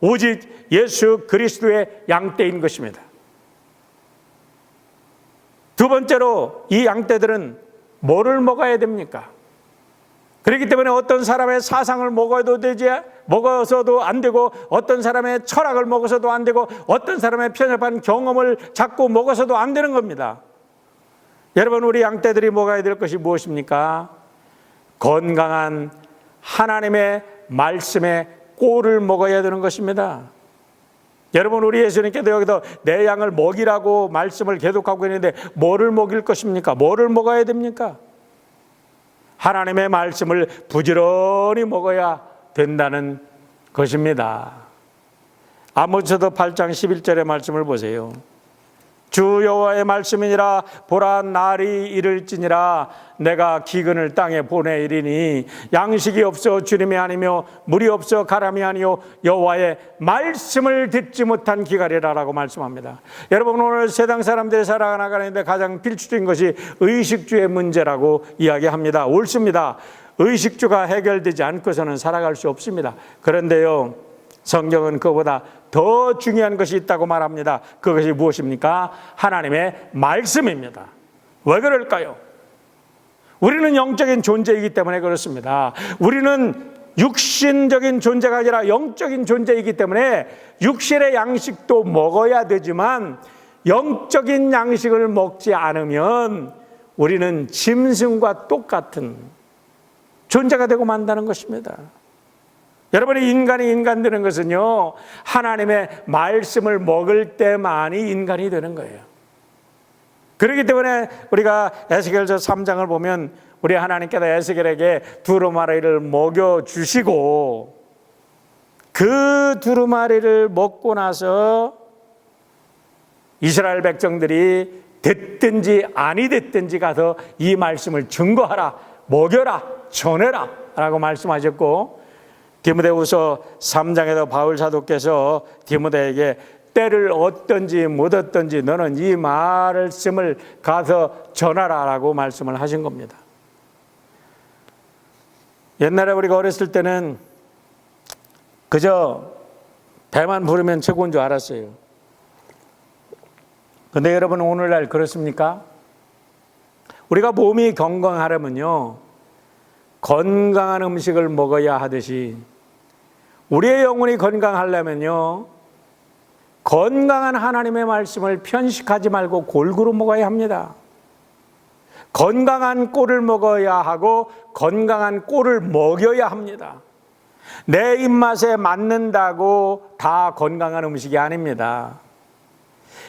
오직 예수 그리스도의 양떼인 것입니다. 두 번째로 이 양떼들은 뭐를 먹어야 됩니까? 그렇기 때문에 어떤 사람의 사상을 먹어서도 안 되고 어떤 사람의 철학을 먹어서도 안 되고 어떤 사람의 편협한 경험을 자꾸 먹어서도 안 되는 겁니다. 여러분, 우리 양떼들이 먹어야 될 것이 무엇입니까? 건강한 하나님의 말씀의 꼴을 먹어야 되는 것입니다. 여러분, 우리 예수님께도 여기서 내 양을 먹이라고 말씀을 계속하고 있는데 뭐를 먹일 것입니까? 뭐를 먹어야 됩니까? 하나님의 말씀을 부지런히 먹어야 된다는 것입니다. 아모스서 8장 11절의 말씀을 보세요. 주 여호와의 말씀이니라. 보라, 날이 이를지니라. 내가 기근을 땅에 보내리니 양식이 없어 주림이 아니며 물이 없어 가람이 아니요 여호와의 말씀을 듣지 못한 기갈이라라고 말씀합니다. 여러분, 오늘 세상 사람들이 살아나가는데 가장 필수적인 것이 의식주의 문제라고 이야기합니다. 옳습니다. 의식주가 해결되지 않고서는 살아갈 수 없습니다. 그런데요, 성경은 그보다 더 중요한 것이 있다고 말합니다. 그것이 무엇입니까? 하나님의 말씀입니다. 왜 그럴까요? 우리는 영적인 존재이기 때문에 그렇습니다. 우리는 육신적인 존재가 아니라 영적인 존재이기 때문에 육신의 양식도 먹어야 되지만 영적인 양식을 먹지 않으면 우리는 짐승과 똑같은 존재가 되고 만다는 것입니다. 여러분이 인간이 인간 되는 것은요, 하나님의 말씀을 먹을 때만이 인간이 되는 거예요. 그렇기 때문에 우리가 에스겔서 3장을 보면 우리 하나님께서 에스겔에게 두루마리를 먹여주시고 그 두루마리를 먹고 나서 이스라엘 백성들이 됐든지 아니 됐든지 가서 이 말씀을 증거하라, 먹여라, 전해라 라고 말씀하셨고, 디모데후서 3장에도 바울 사도께서 디모데에게 때를 얻든지 못 얻든지 너는 이 말씀을 가서 전하라 라고 말씀을 하신 겁니다. 옛날에 우리가 어렸을 때는 그저 배만 부르면 최고인 줄 알았어요. 근데 여러분, 오늘날 그렇습니까? 우리가 몸이 건강하려면요, 건강한 음식을 먹어야 하듯이 우리의 영혼이 건강하려면요, 건강한 하나님의 말씀을 편식하지 말고 골고루 먹어야 합니다. 건강한 꼴을 먹어야 하고 건강한 꼴을 먹여야 합니다. 내 입맛에 맞는다고 다 건강한 음식이 아닙니다.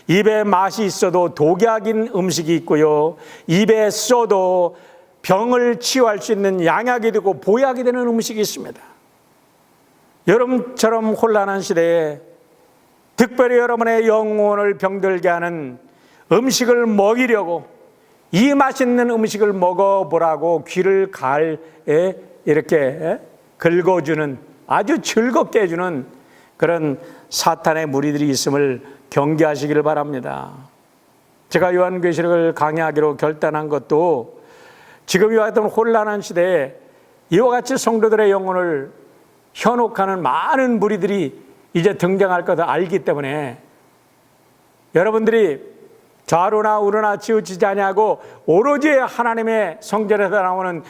입에 맛이 있어도 독약인 음식이 있고요, 입에 써도 병을 치유할 수 있는 양약이 되고 보약이 되는 음식이 있습니다. 여러분처럼 혼란한 시대에 특별히 여러분의 영혼을 병들게 하는 음식을 먹이려고 이 맛있는 음식을 먹어보라고 귀를 가에 이렇게 긁어주는, 아주 즐겁게 해주는 그런 사탄의 무리들이 있음을 경계하시기를 바랍니다. 제가 요한계시록을 강의하기로 결단한 것도 지금 이와 같은 혼란한 시대에 이와 같이 성도들의 영혼을 현혹하는 많은 무리들이 이제 등장할 것을 알기 때문에 여러분들이 좌로나 우로나 치우치지 아니하고 오로지 하나님의 성전에서 나오는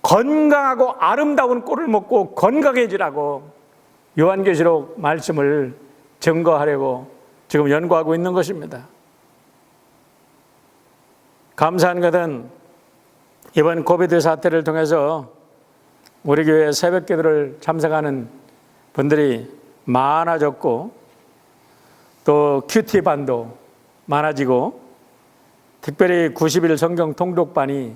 건강하고 아름다운 꼴을 먹고 건강해지라고 요한계시록 말씀을 증거하려고 지금 연구하고 있는 것입니다. 감사한 것은 이번 코비드 사태를 통해서 우리 교회 새벽기도를 참석하는 분들이 많아졌고, 또 큐티반도 많아지고, 특별히 90일 성경 통독반이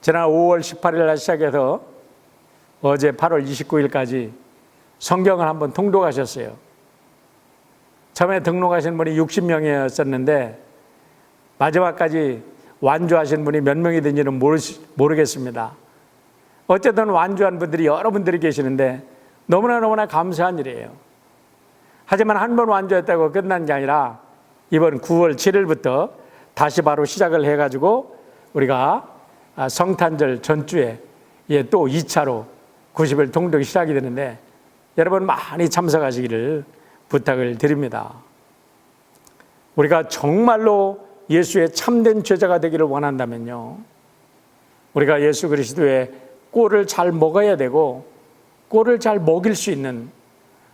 지난 5월 18일 날 시작해서 어제 8월 29일까지 성경을 한번 통독하셨어요. 처음에 등록하신 분이 60명이었었는데 마지막까지 완주하신 분이 몇 명이 된지는 모르겠습니다. 어쨌든 완주한 분들이 여러분들이 계시는데 너무나 감사한 일이에요. 하지만 한 번 완주했다고 끝난 게 아니라 이번 9월 7일부터 다시 바로 시작을 해가지고 우리가 성탄절 전주에 또 2차로 90일 통독이 시작이 되는데 여러분 많이 참석하시기를 부탁을 드립니다. 우리가 정말로 예수의 참된 제자가 되기를 원한다면요, 우리가 예수 그리스도의 꼴을 잘 먹어야 되고 꼴을 잘 먹일 수 있는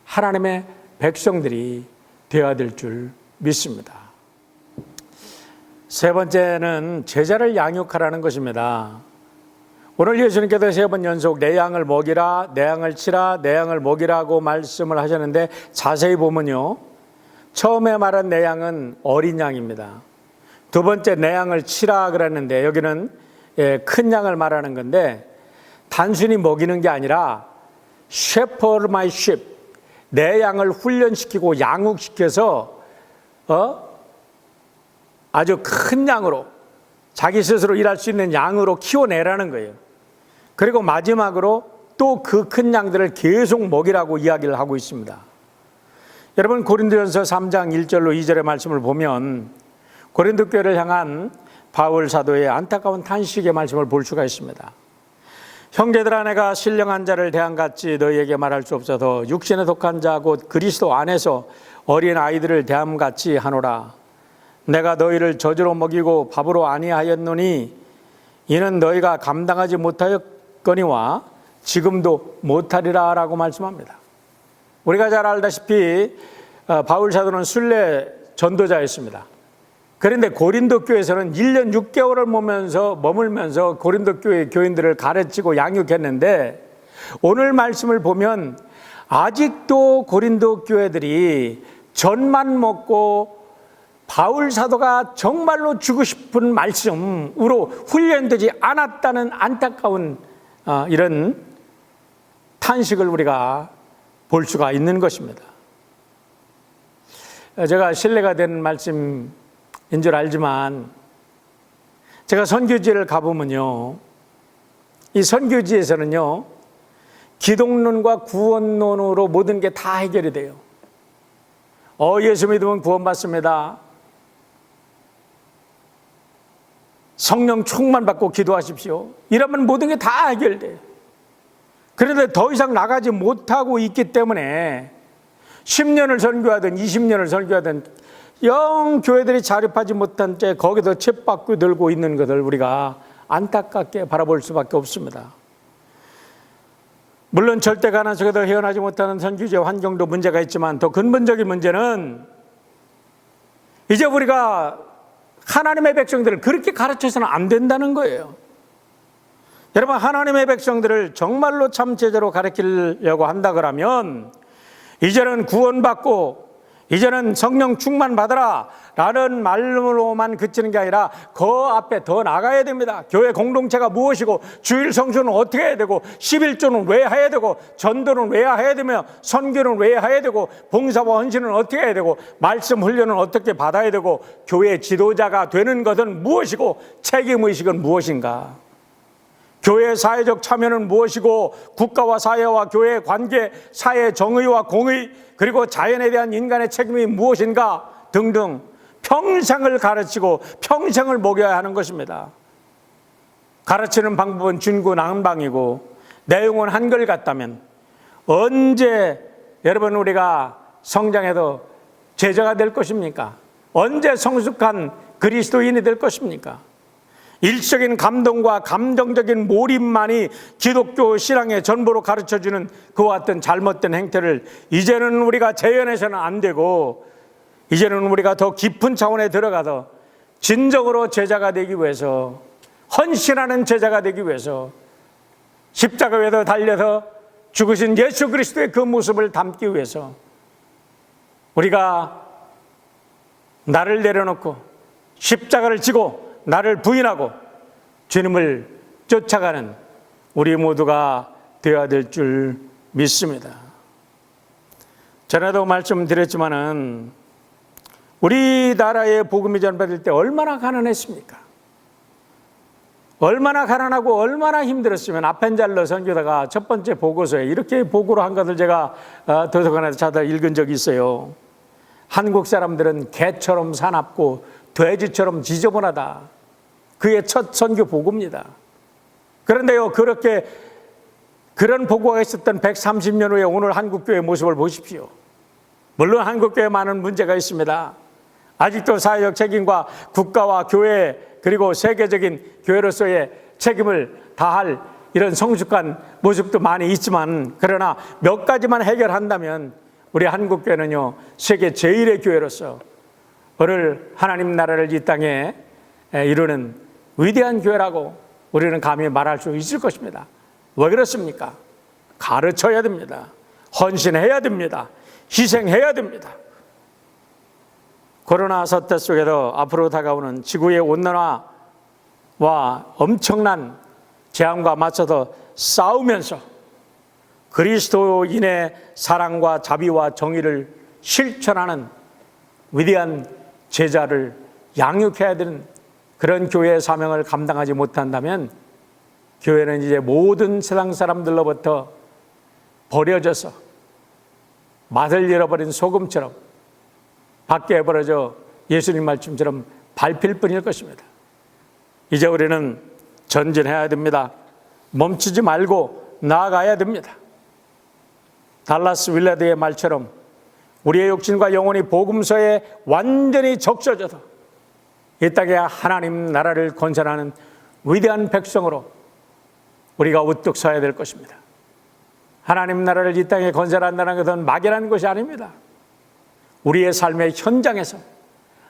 하나님의 백성들이 되어야 될 줄 믿습니다. 세 번째는 제자를 양육하라는 것입니다. 오늘 예수님께서 3번 연속 내 양을 먹이라, 내 양을 치라, 내 양을 먹이라고 말씀을 하셨는데 자세히 보면요, 처음에 말한 내 양은 어린 양입니다. 두 번째 내 양을 치라 그랬는데 여기는 큰 양을 말하는 건데 단순히 먹이는 게 아니라 shepherd my sheep, 내 양을 훈련시키고 양육시켜서 아주 큰 양으로, 자기 스스로 일할 수 있는 양으로 키워내라는 거예요. 그리고 마지막으로 또 그 큰 양들을 계속 먹이라고 이야기를 하고 있습니다. 여러분, 고린도전서 3장 1절로 2절의 말씀을 보면 고린도 교회를 향한 바울 사도의 안타까운 탄식의 말씀을 볼 수가 있습니다. 형제들아, 내가 신령한 자를 대함같이 너희에게 말할 수 없어서 육신에 속한 자 곧 그리스도 안에서 어린 아이들을 대함같이 하노라. 내가 너희를 젖으로 먹이고 밥으로 아니하였노니 이는 너희가 감당하지 못하였거니와 지금도 못하리라 라고 말씀합니다. 우리가 잘 알다시피 바울 사도는 순례 전도자였습니다. 그런데 고린도 교회에서는 1년 6개월을 머물면서 고린도 교회 교인들을 가르치고 양육했는데 오늘 말씀을 보면 아직도 고린도 교회들이 젖만 먹고 바울 사도가 정말로 주고 싶은 말씀으로 훈련되지 않았다는 안타까운 이런 탄식을 우리가 볼 수가 있는 것입니다. 제가 신뢰가 되는 말씀인 줄 알지만 제가 선교지를 가보면요, 이 선교지에서는요 기독론과 구원론으로 모든 게 다 해결이 돼요. 예수 믿으면 구원받습니다. 성령 충만 받고 기도하십시오. 이러면 모든 게 다 해결돼요. 그런데 더 이상 나가지 못하고 있기 때문에 10년을 선교하든 20년을 선교하든 영 교회들이 자립하지 못한 채 거기서 쳇바퀴 들고 있는 것을 우리가 안타깝게 바라볼 수밖에 없습니다. 물론 절대 가난 속에도 헤어나지 못하는 선교지의 환경도 문제가 있지만 더 근본적인 문제는 이제 우리가 하나님의 백성들을 그렇게 가르쳐서는 안 된다는 거예요. 여러분, 하나님의 백성들을 정말로 참 제대로 가르치려고 한다 그러면 이제는 구원받고 이제는 성령 충만 받으라 라는 말로만 그치는 게 아니라 그 앞에 더 나가야 됩니다. 교회 공동체가 무엇이고 주일 성수는 어떻게 해야 되고 11조는 왜 해야 되고 전도는 왜 해야 되며 선교는 왜 해야 되고 봉사와 헌신은 어떻게 해야 되고 말씀 훈련은 어떻게 받아야 되고 교회 지도자가 되는 것은 무엇이고 책임의식은 무엇인가, 교회 사회적 참여는 무엇이고 국가와 사회와 교회의 관계, 사회 정의와 공의, 그리고 자연에 대한 인간의 책임이 무엇인가 등등 평생을 가르치고 평생을 먹여야 하는 것입니다. 가르치는 방법은 준구난방이고 내용은 한결 같다면 언제 여러분 우리가 성장해서 제자가 될 것입니까? 언제 성숙한 그리스도인이 될 것입니까? 일적인 감동과 감정적인 몰입만이 기독교 신앙의 전부로 가르쳐주는 그와 같은 잘못된 행태를 이제는 우리가 재현해서는 안 되고, 이제는 우리가 더 깊은 차원에 들어가서 진정으로 제자가 되기 위해서, 헌신하는 제자가 되기 위해서 십자가 위에서 달려서 죽으신 예수 그리스도의 그 모습을 담기 위해서 우리가 나를 내려놓고 십자가를 지고 나를 부인하고 주님을 쫓아가는 우리 모두가 되어야 될 줄 믿습니다. 전에도 말씀드렸지만은 우리나라의 복음이 전파될 때 얼마나 가난했습니까? 얼마나 가난하고 얼마나 힘들었으면 아펜잘러 선교사가 첫 번째 보고서에 이렇게 보고를 한 것을 제가 도서관에서 찾아 읽은 적이 있어요. 한국 사람들은 개처럼 사납고 돼지처럼 지저분하다. 그의 첫 선교 보고입니다. 그런데요, 그런 보고가 있었던 130년 후에 오늘 한국교회의 모습을 보십시오. 물론 한국교회에 많은 문제가 있습니다. 아직도 사회적 책임과 국가와 교회 그리고 세계적인 교회로서의 책임을 다할 이런 성숙한 모습도 많이 있지만, 그러나 몇 가지만 해결한다면 우리 한국교회는요 세계 제1의 교회로서 오늘 하나님 나라를 이 땅에 이루는 위대한 교회라고 우리는 감히 말할 수 있을 것입니다. 왜 그렇습니까? 가르쳐야 됩니다. 헌신해야 됩니다. 희생해야 됩니다. 코로나 사태 속에서 앞으로 다가오는 지구의 온난화와 엄청난 재앙과 맞서서 싸우면서 그리스도인의 사랑과 자비와 정의를 실천하는 위대한 제자를 양육해야 되는 그런 교회의 사명을 감당하지 못한다면 교회는 이제 모든 세상 사람들로부터 버려져서 맛을 잃어버린 소금처럼 밖에 버려져 예수님 말씀처럼 밟힐 뿐일 것입니다. 이제 우리는 전진해야 됩니다. 멈추지 말고 나아가야 됩니다. 달라스 윌라드의 말처럼 우리의 육신과 영혼이 복음서에 완전히 적셔져서 이 땅에 하나님 나라를 건설하는 위대한 백성으로 우리가 우뚝 서야 될 것입니다. 하나님 나라를 이 땅에 건설한다는 것은 막연한 것이 아닙니다. 우리의 삶의 현장에서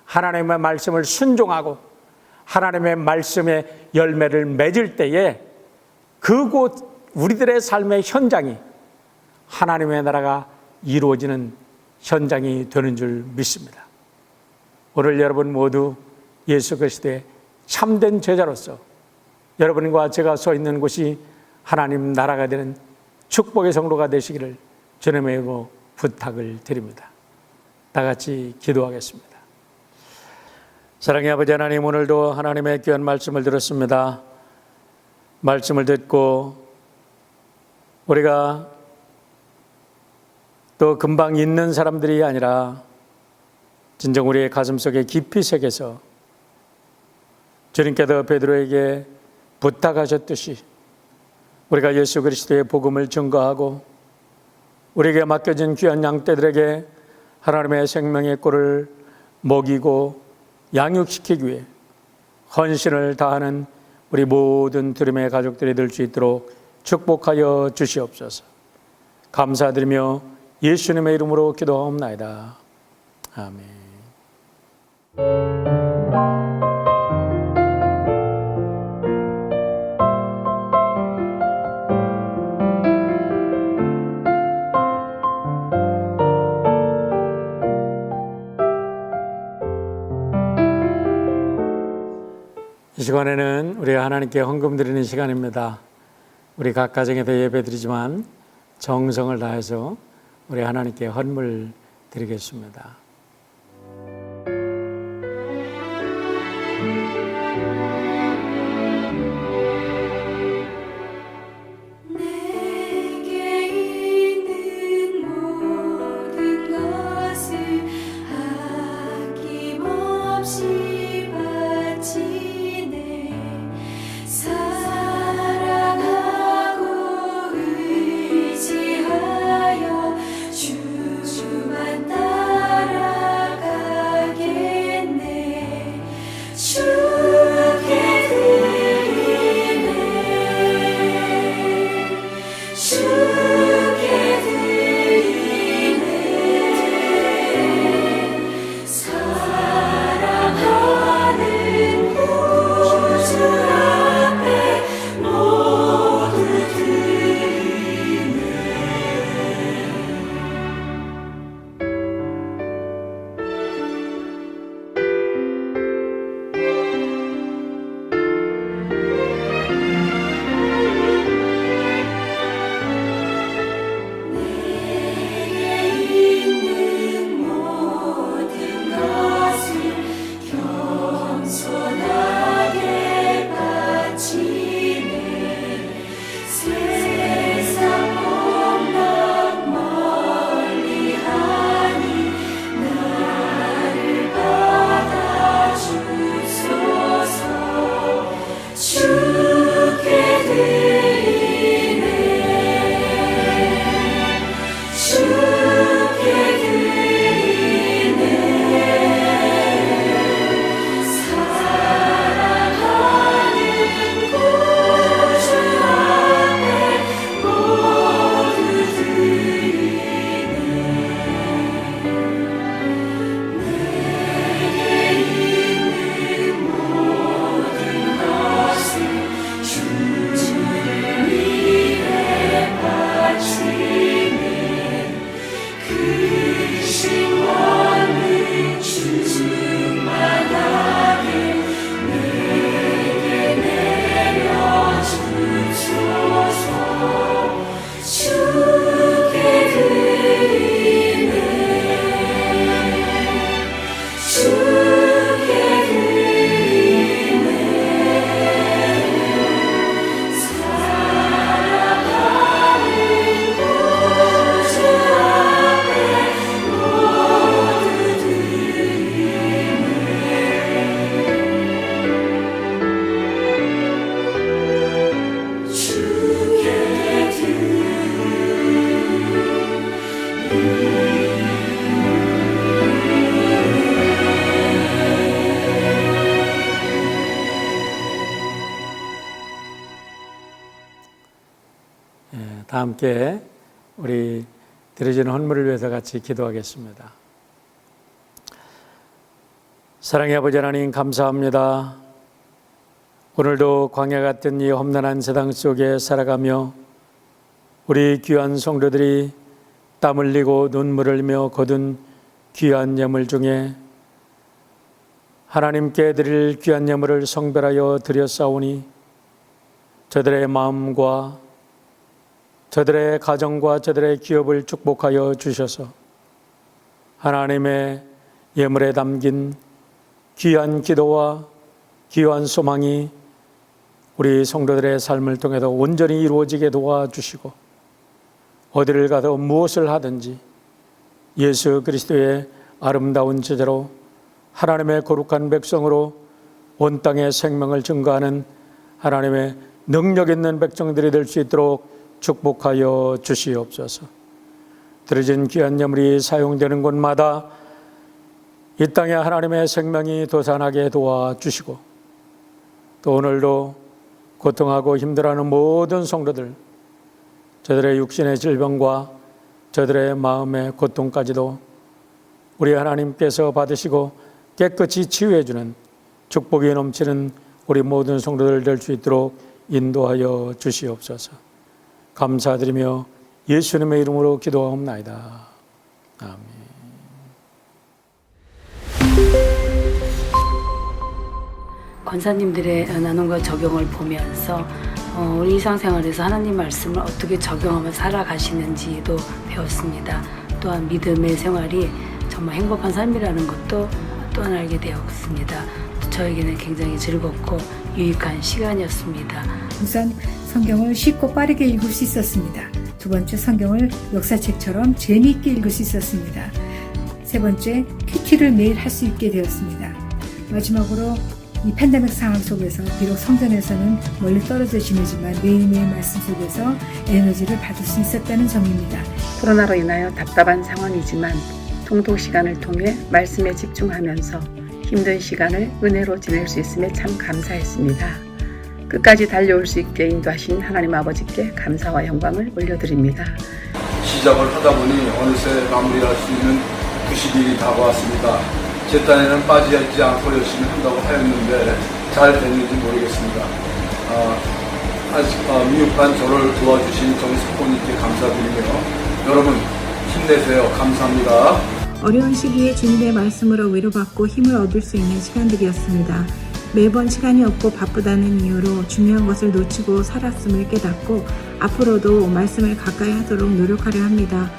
하나님의 말씀을 순종하고 하나님의 말씀의 열매를 맺을 때에 그곳 우리들의 삶의 현장이 하나님의 나라가 이루어지는 현장이 되는 줄 믿습니다. 오늘 여러분 모두 예수 그리스도의 참된 제자로서 여러분과 제가 서 있는 곳이 하나님 나라가 되는 축복의 성도가 되시기를 주님의 이름으로 부탁을 드립니다. 다 같이 기도하겠습니다. 사랑의 아버지 하나님, 오늘도 하나님의 귀한 말씀을 들었습니다. 말씀을 듣고 우리가 또 금방 잊는 사람들이 아니라 진정 우리의 가슴속에 깊이 새겨서 주님께서 베드로에게 부탁하셨듯이 우리가 예수 그리스도의 복음을 증거하고 우리에게 맡겨진 귀한 양떼들에게 하나님의 생명의 꿀을 먹이고 양육시키기 위해 헌신을 다하는 우리 모든 드림의 가족들이 될 수 있도록 축복하여 주시옵소서. 감사드리며 예수님의 이름으로 기도하옵나이다. 아멘. 이 시간에는 우리 하나님께 헌금 드리는 시간입니다. 우리 각 가정에도 예배 드리지만 정성을 다해서 우리 하나님께 헌물 드리겠습니다. 내게 있는 모든 것을 아낌없이 바치네. 사랑하고 의지하여 주만 따라가겠네. 주께 드리네. 주께 드리네. 사랑하는 구주 앞에 모두 드리네. 내게 있는 모든 것을 겸손하게 바치네. 세상 공덕 멀리하니 나를 받아주소서. 주께 드리네. 주께 드리네. 사랑하는 구주 앞에 모두 드리네. 내게 있는 모든 것을 주를 위해 바치네. 크신 권능 충만하게 내게 내려주소서. 주께 드리네. 주께 드리네. 사랑하는 구주 앞에 모두 드리네. 주께 다 함께 우리 드려지는 헌물을 위해서 같이 기도하겠습니다. 사랑의 아버지 하나님, 감사합니다. 오늘도 광야 같은 이 험난한 세상 속에 살아가며 우리 귀한 성도들이 땀 흘리고 눈물을 흘리며 거둔 귀한 예물 중에 하나님께 드릴 귀한 예물을 성별하여 드렸사오니 저들의 마음과 저들의 가정과 저들의 기업을 축복하여 주셔서 하나님의 예물에 담긴 귀한 기도와 귀한 소망이 우리 성도들의 삶을 통해서 온전히 이루어지게 도와주시고 어디를 가도 무엇을 하든지 예수 그리스도의 아름다운 제자로 하나님의 거룩한 백성으로 온 땅에 생명을 증거하는 하나님의 능력 있는 백성들이 될 수 있도록 축복하여 주시옵소서. 드려진 귀한 예물이 사용되는 곳마다 이 땅에 하나님의 생명이 도산하게 도와주시고 또 오늘도 고통하고 힘들어하는 모든 성도들, 저들의 육신의 질병과 저들의 마음의 고통까지도 우리 하나님께서 받으시고 깨끗이 치유해 주는 축복이 넘치는 우리 모든 성도들 될 수 있도록 인도하여 주시옵소서. 감사드리며 예수님의 이름으로 기도하옵나이다. 아멘. 권사님들의 나눔과 적용을 보면서 우리 일상생활에서 하나님 말씀을 어떻게 적용하며 살아가시는지도 배웠습니다. 또한 믿음의 생활이 정말 행복한 삶이라는 것도 또한 알게 되었습니다. 저에게는 굉장히 즐겁고 유익한 시간이었습니다. 우선 성경을 쉽고 빠르게 읽을 수 있었습니다. 두 번째, 성경을 역사책처럼 재미있게 읽을 수 있었습니다. 세 번째, 큐티를 매일 할 수 있게 되었습니다. 마지막으로 이 팬데믹 상황 속에서 비록 성전에서는 멀리 떨어져 지내지만 매일매일 말씀 속에서 에너지를 받을 수 있었다는 점입니다. 코로나로 인하여 답답한 상황이지만 통독 시간을 통해 말씀에 집중하면서 힘든 시간을 은혜로 지낼 수 있음에 참 감사했습니다. 끝까지 달려올 수 있게 인도하신 하나님 아버지께 감사와 영광을 올려드립니다. 시작을 하다 보니 어느새 마무리할 수 있는 90일이 다가왔습니다. 제 딴에는 빠지지 않고 열심히 한다고 하였는데 잘 됐는지 모르겠습니다. 아직 미흡한 저를 도와주신 정석호님께 감사드리며 여러분 힘내세요. 감사합니다. 어려운 시기에 주님의 말씀으로 위로받고 힘을 얻을 수 있는 시간들이었습니다. 매번 시간이 없고 바쁘다는 이유로 중요한 것을 놓치고 살았음을 깨닫고 앞으로도 말씀을 가까이 하도록 노력하려 합니다.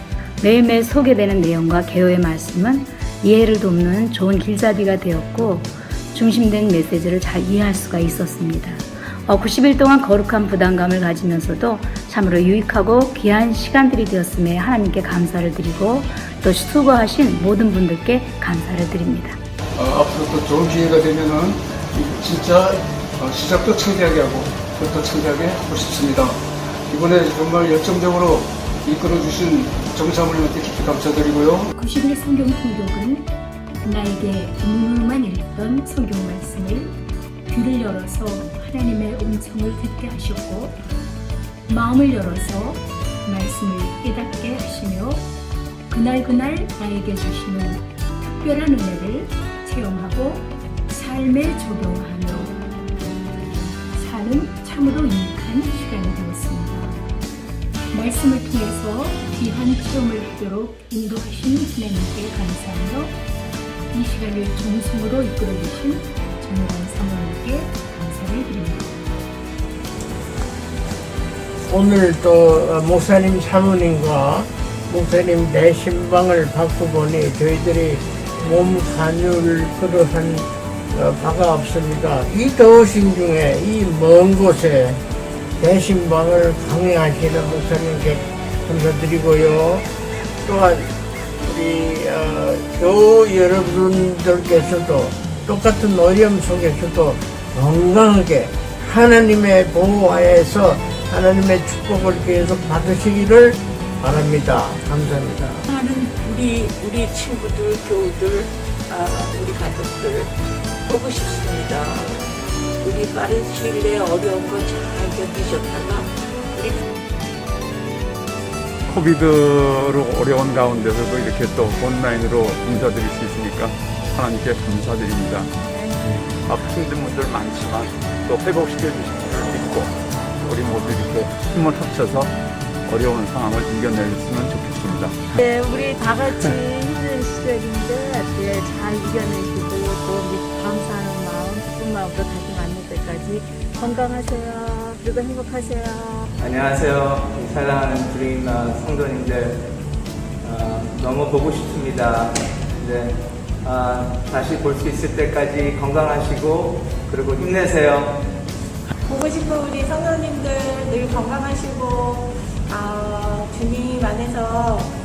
매일매일 소개되는 내용과 개요의 말씀은 이해를 돕는 좋은 길잡이가 되었고 중심된 메시지를 잘 이해할 수가 있었습니다. 90일 동안 거룩한 부담감을 가지면서도 참으로 유익하고 귀한 시간들이 되었음에 하나님께 감사를 드리고 또 수고하신 모든 분들께 감사를 드립니다. 앞으로 또 좋은 기회가 되면은 진짜 시작도 창대하게 하고 끝도 창대하게 하고 싶습니다. 이번에 정말 열정적으로 이끌어주신 정사모님한테 깊이 감사드리고요. 90일 성경 통독은 나에게 문으로만 읽던 성경 말씀을 귀를 열어서 하나님의 음성을 듣게 하셨고 마음을 열어서 말씀을 깨닫게 하시며 그날 나에게 주시는 특별한 은혜를 체험하고 삶에 적용하며 사는 참으로 유익한 시간이 되었습니다. 말씀을 통해서 귀한 체험을 하도록 인도하신 하나님께 감사하며 이 시간을 정성으로 이끌어주신 정관 사모님께 감사를 드립니다. 오늘 또 목사님 사모님과 목사님 내신방을 받고 보니 저희들이 몸 간유를 그러한 바가 없습니다. 이 더우신 중에 이 먼 곳에 내신방을 강행하시는 목사님께 감사드리고요. 또한 우리 교우 여러분들께서도 똑같은 어려움 속에서도 건강하게 하나님의 보호하에서 하나님의 축복을 계속 받으시기를 바랍니다. 감사합니다. 하는 우리 친구들, 교우들, 우리 가족들 보고 싶습니다. 우리 빠른 시일 내에 어려운 거 잘 견디셨다가 코비드로 어려운 가운데서도 이렇게 또 온라인으로 인사드릴 수 있으니까 하나님께 감사드립니다. 힘든 분들 많지만 또 회복시켜 주신 분을 믿고 우리 모두 이렇게 힘을 합쳐서 어려운 상황을 이겨냈으면 좋겠습니다. 네, 우리 다 같이 힘든 스트레스인데 잘 이겨내시고 또 감사하는 마음, 기쁜 마음으로 다시 만날 때까지 건강하세요. 그리고 행복하세요. 안녕하세요. 사랑하는 드림 성도님들, 너무 보고 싶습니다. 네, 다시 볼 수 있을 때까지 건강하시고 그리고 힘내세요. 보고 싶은 우리 성도님들 늘 건강하시고 주님 안에서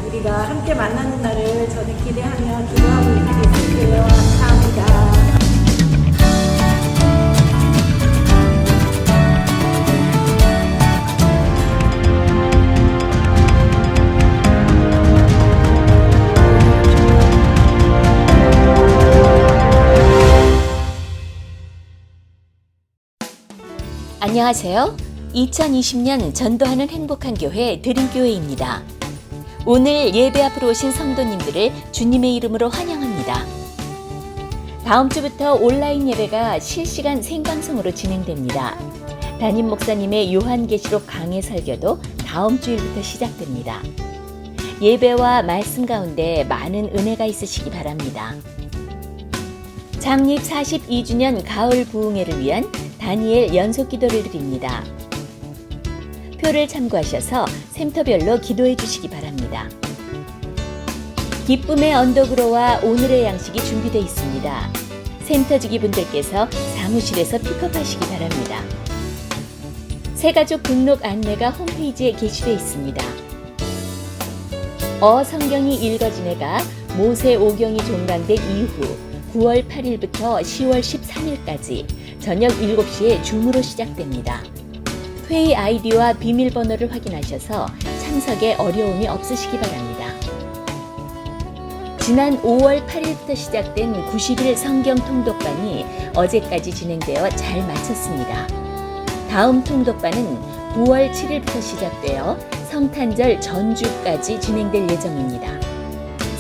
우리가 함께 만나는 날을 저는 기대하며 기도하고 있을게요. 감사합니다. 안녕하세요. 2020년 전도하는 행복한 교회 드림교회입니다. 오늘 예배 앞으로 오신 성도님들을 주님의 이름으로 환영합니다. 다음 주부터 온라인 예배가 실시간 생방송으로 진행됩니다. 담임 목사님의 요한계시록 강해 설교도 다음 주일부터 시작됩니다. 예배와 말씀 가운데 많은 은혜가 있으시기 바랍니다. 창립 42주년 가을 부흥회를 위한 다니엘 연속 기도를 드립니다. 표를 참고하셔서 샘터별로 기도해 주시기 바랍니다. 기쁨의 언덕으로와 오늘의 양식이 준비되어 있습니다. 샘터지기 분들께서 사무실에서 픽업하시기 바랍니다. 새가족 등록 안내가 홈페이지에 게시되어 있습니다. 성경이 읽어진 해가 모세 오경이 종간된 이후 9월 8일부터 10월 13일까지 저녁 7시에 줌으로 시작됩니다. 회의 아이디와 비밀번호를 확인하셔서 참석에 어려움이 없으시기 바랍니다. 지난 5월 8일부터 시작된 90일 성경 통독반이 어제까지 진행되어 잘 마쳤습니다. 다음 통독반은 9월 7일부터 시작되어 성탄절 전주까지 진행될 예정입니다.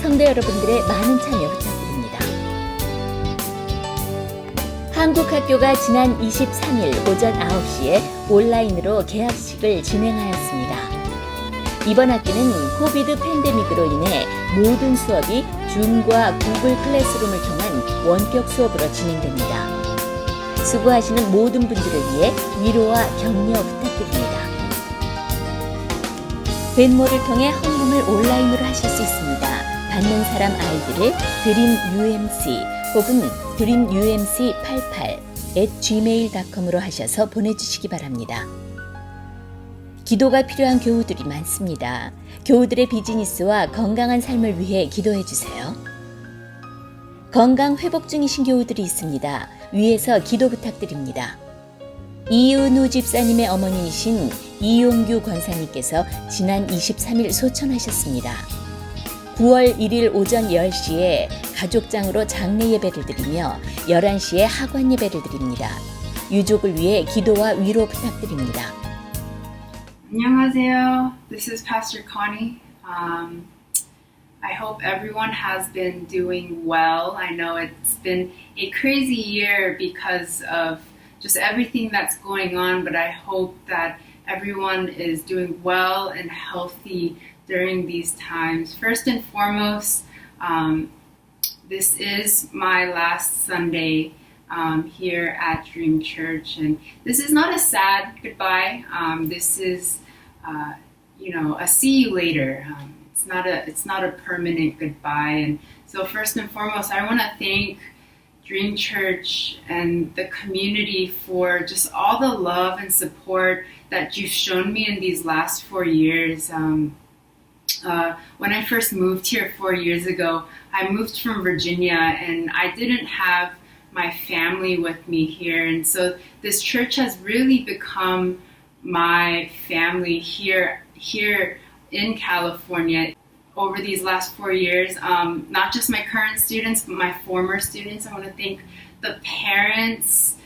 성도 여러분들의 많은 참여 부탁드립니다. 한국학교가 지난 23일 오전 9시에 온라인으로 개학식을 진행하였습니다. 이번 학기는 코비드 팬데믹으로 인해 모든 수업이 줌과 구글 클래스룸을 통한 원격 수업으로 진행됩니다. 수고하시는 모든 분들을 위해 위로와 격려 부탁드립니다. 벤모를 통해 헌금을 온라인으로 하실 수 있습니다. 받는 사람 아이디를 드림UMC 혹은 dreamumc88@gmail.com으로 하셔서 보내주시기 바랍니다. 기도가 필요한 교우들이 많습니다. 교우들의 비즈니스와 건강한 삶을 위해 기도해 주세요. 건강 회복 중이신 교우들이 있습니다. 위에서 기도 부탁드립니다. 이은우 집사님의 어머니이신 이용규 권사님께서 지난 23일 소천하셨습니다. 9월 1일 오전 10시에 가족장으로 장례 예배를 드리며 11시에 학원 예배를 드립니다. 유족을 위해 기도와 위로 부탁드립니다. 안녕하세요. This is Pastor Connie. I hope everyone has been doing well. I know it's been a crazy year because of just everything that's going on, but I hope that everyone is doing well and healthy during these times. First and foremost, this is my last Sunday here at Dream Church, and this is not a sad goodbye. This is, a see you later. It's not a permanent goodbye. And so first and foremost, I want to thank Dream Church and the community for just all the love and support that you've shown me in these last 4 years. When I first moved here 4 years ago, I moved from Virginia and I didn't have my family with me here. And so this church has really become my family here in California. Over these last 4 years, not just my current students, but my former students. I want to thank the parents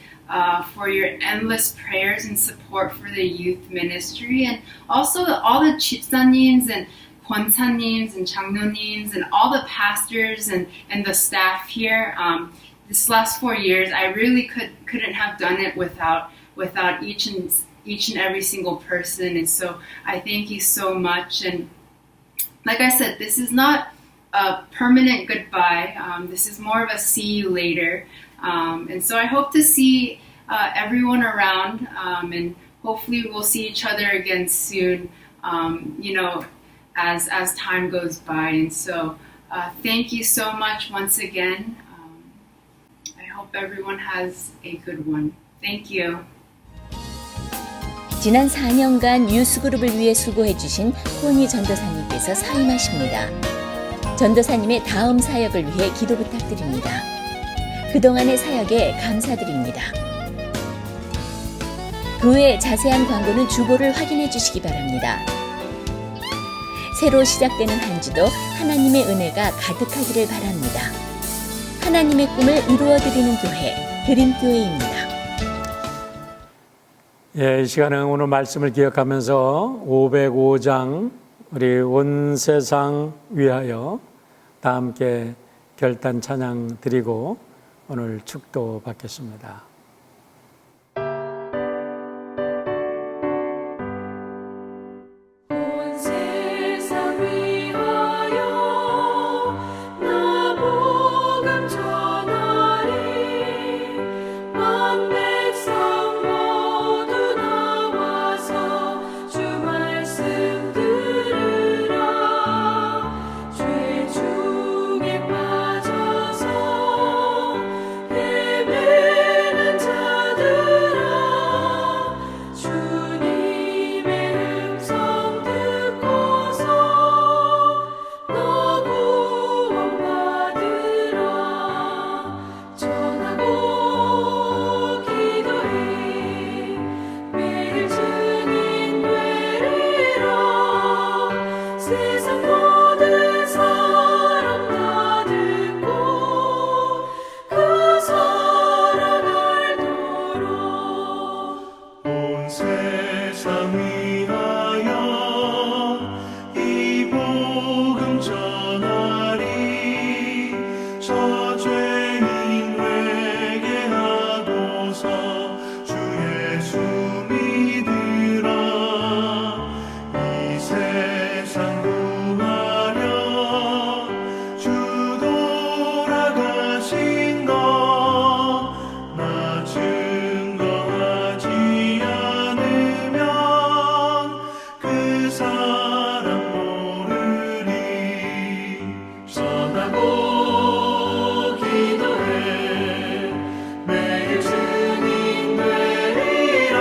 for your endless prayers and support for the youth ministry, and also all the 집사님s and 권사님s and 장로님s and all the pastors and the staff here. This last 4 years, I really couldn't have done it without each and every single person, and so I thank you so much. And like I said, this is not a permanent goodbye. This is more of a see you later. And so I hope to see everyone around, and hopefully we'll see each other again soon, as time goes by. And so thank you so much once again. I hope everyone has a good one. Thank you. 지난 4년간 유스그룹을 위해 수고해주신 코니 전도사님께서 사임하십니다. 전도사님의 다음 사역을 위해 기도 부탁드립니다. 그동안의 사역에 감사드립니다. 그 외 자세한 광고는 주보를 확인해 주시기 바랍니다. 새로 시작되는 한 주도 하나님의 은혜가 가득하기를 바랍니다. 하나님의 꿈을 이루어드리는 교회, 드림교회입니다. 이 시간은 오늘 말씀을 기억하면서 505장 우리 온 세상 위하여 다 함께 결단 찬양 드리고 오늘 축도 받겠습니다. 온 세상 위하여 나 복음 전하리 만 백성 모두 나와서 주 말씀 들으라 죄 중에 빠져서 헤매는 자들아 주님의 음성 듣고서 너 구원받으라 전하고 기도해 매일 증인 되리라 세상 모든 사람 다 듣고 그 사랑 알도록 온 세상 위하여 이 복음 전하리 저 죄인 회개하고서 주 예수 믿으라 이 세상 구하려 주 돌아가신 것 나 증거하지 않으면 그 사람 모르리 전하고 기도해 매일 증인 되리라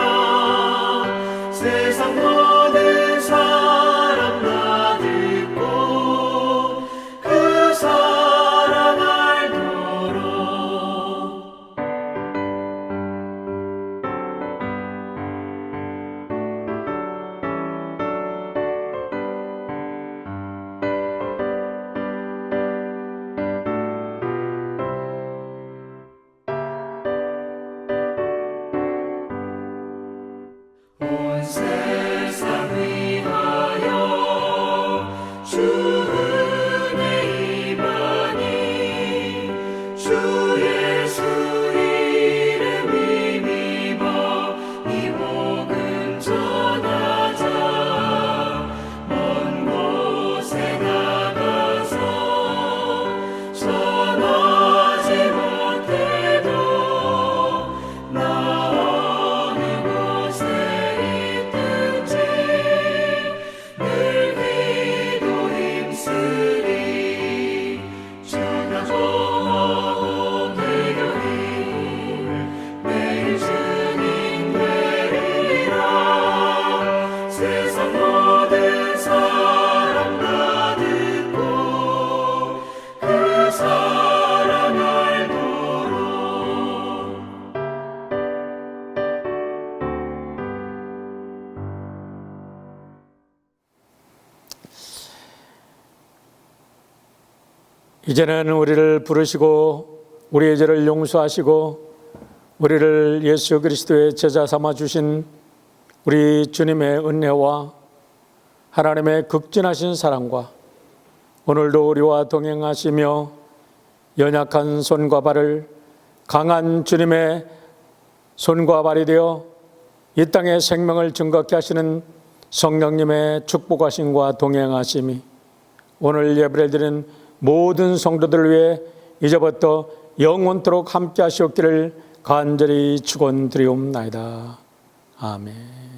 세상 모든 사람 다 듣고 그 사랑 알도록 온 세상 위하여 주 은혜 임하니 주 예수 이름 힘입어 이 복음 전하자 먼 곳에 나가서 전하지 못해도 나 어느 곳에 있든지 늘 기도 힘쓰리 전하고 대교히 매일 증인 되리라 세상 모든 사람 다 듣고 그 사랑 알도록 이제는 우리를 부르시고 우리의 죄를 용서하시고 우리를 예수 그리스도의 제자 삼아 주신 우리 주님의 은혜와 하나님의 극진하신 사랑과 오늘도 우리와 동행하시며 연약한 손과 발을 강한 주님의 손과 발이 되어 이 땅의 생명을 증거케 하시는 성령님의 축복하심과 동행하심이 오늘 예배를 드린 모든 성도들을 위해 이제부터 영원토록 함께 하시옵기를 간절히 축원드리옵나이다. 아멘.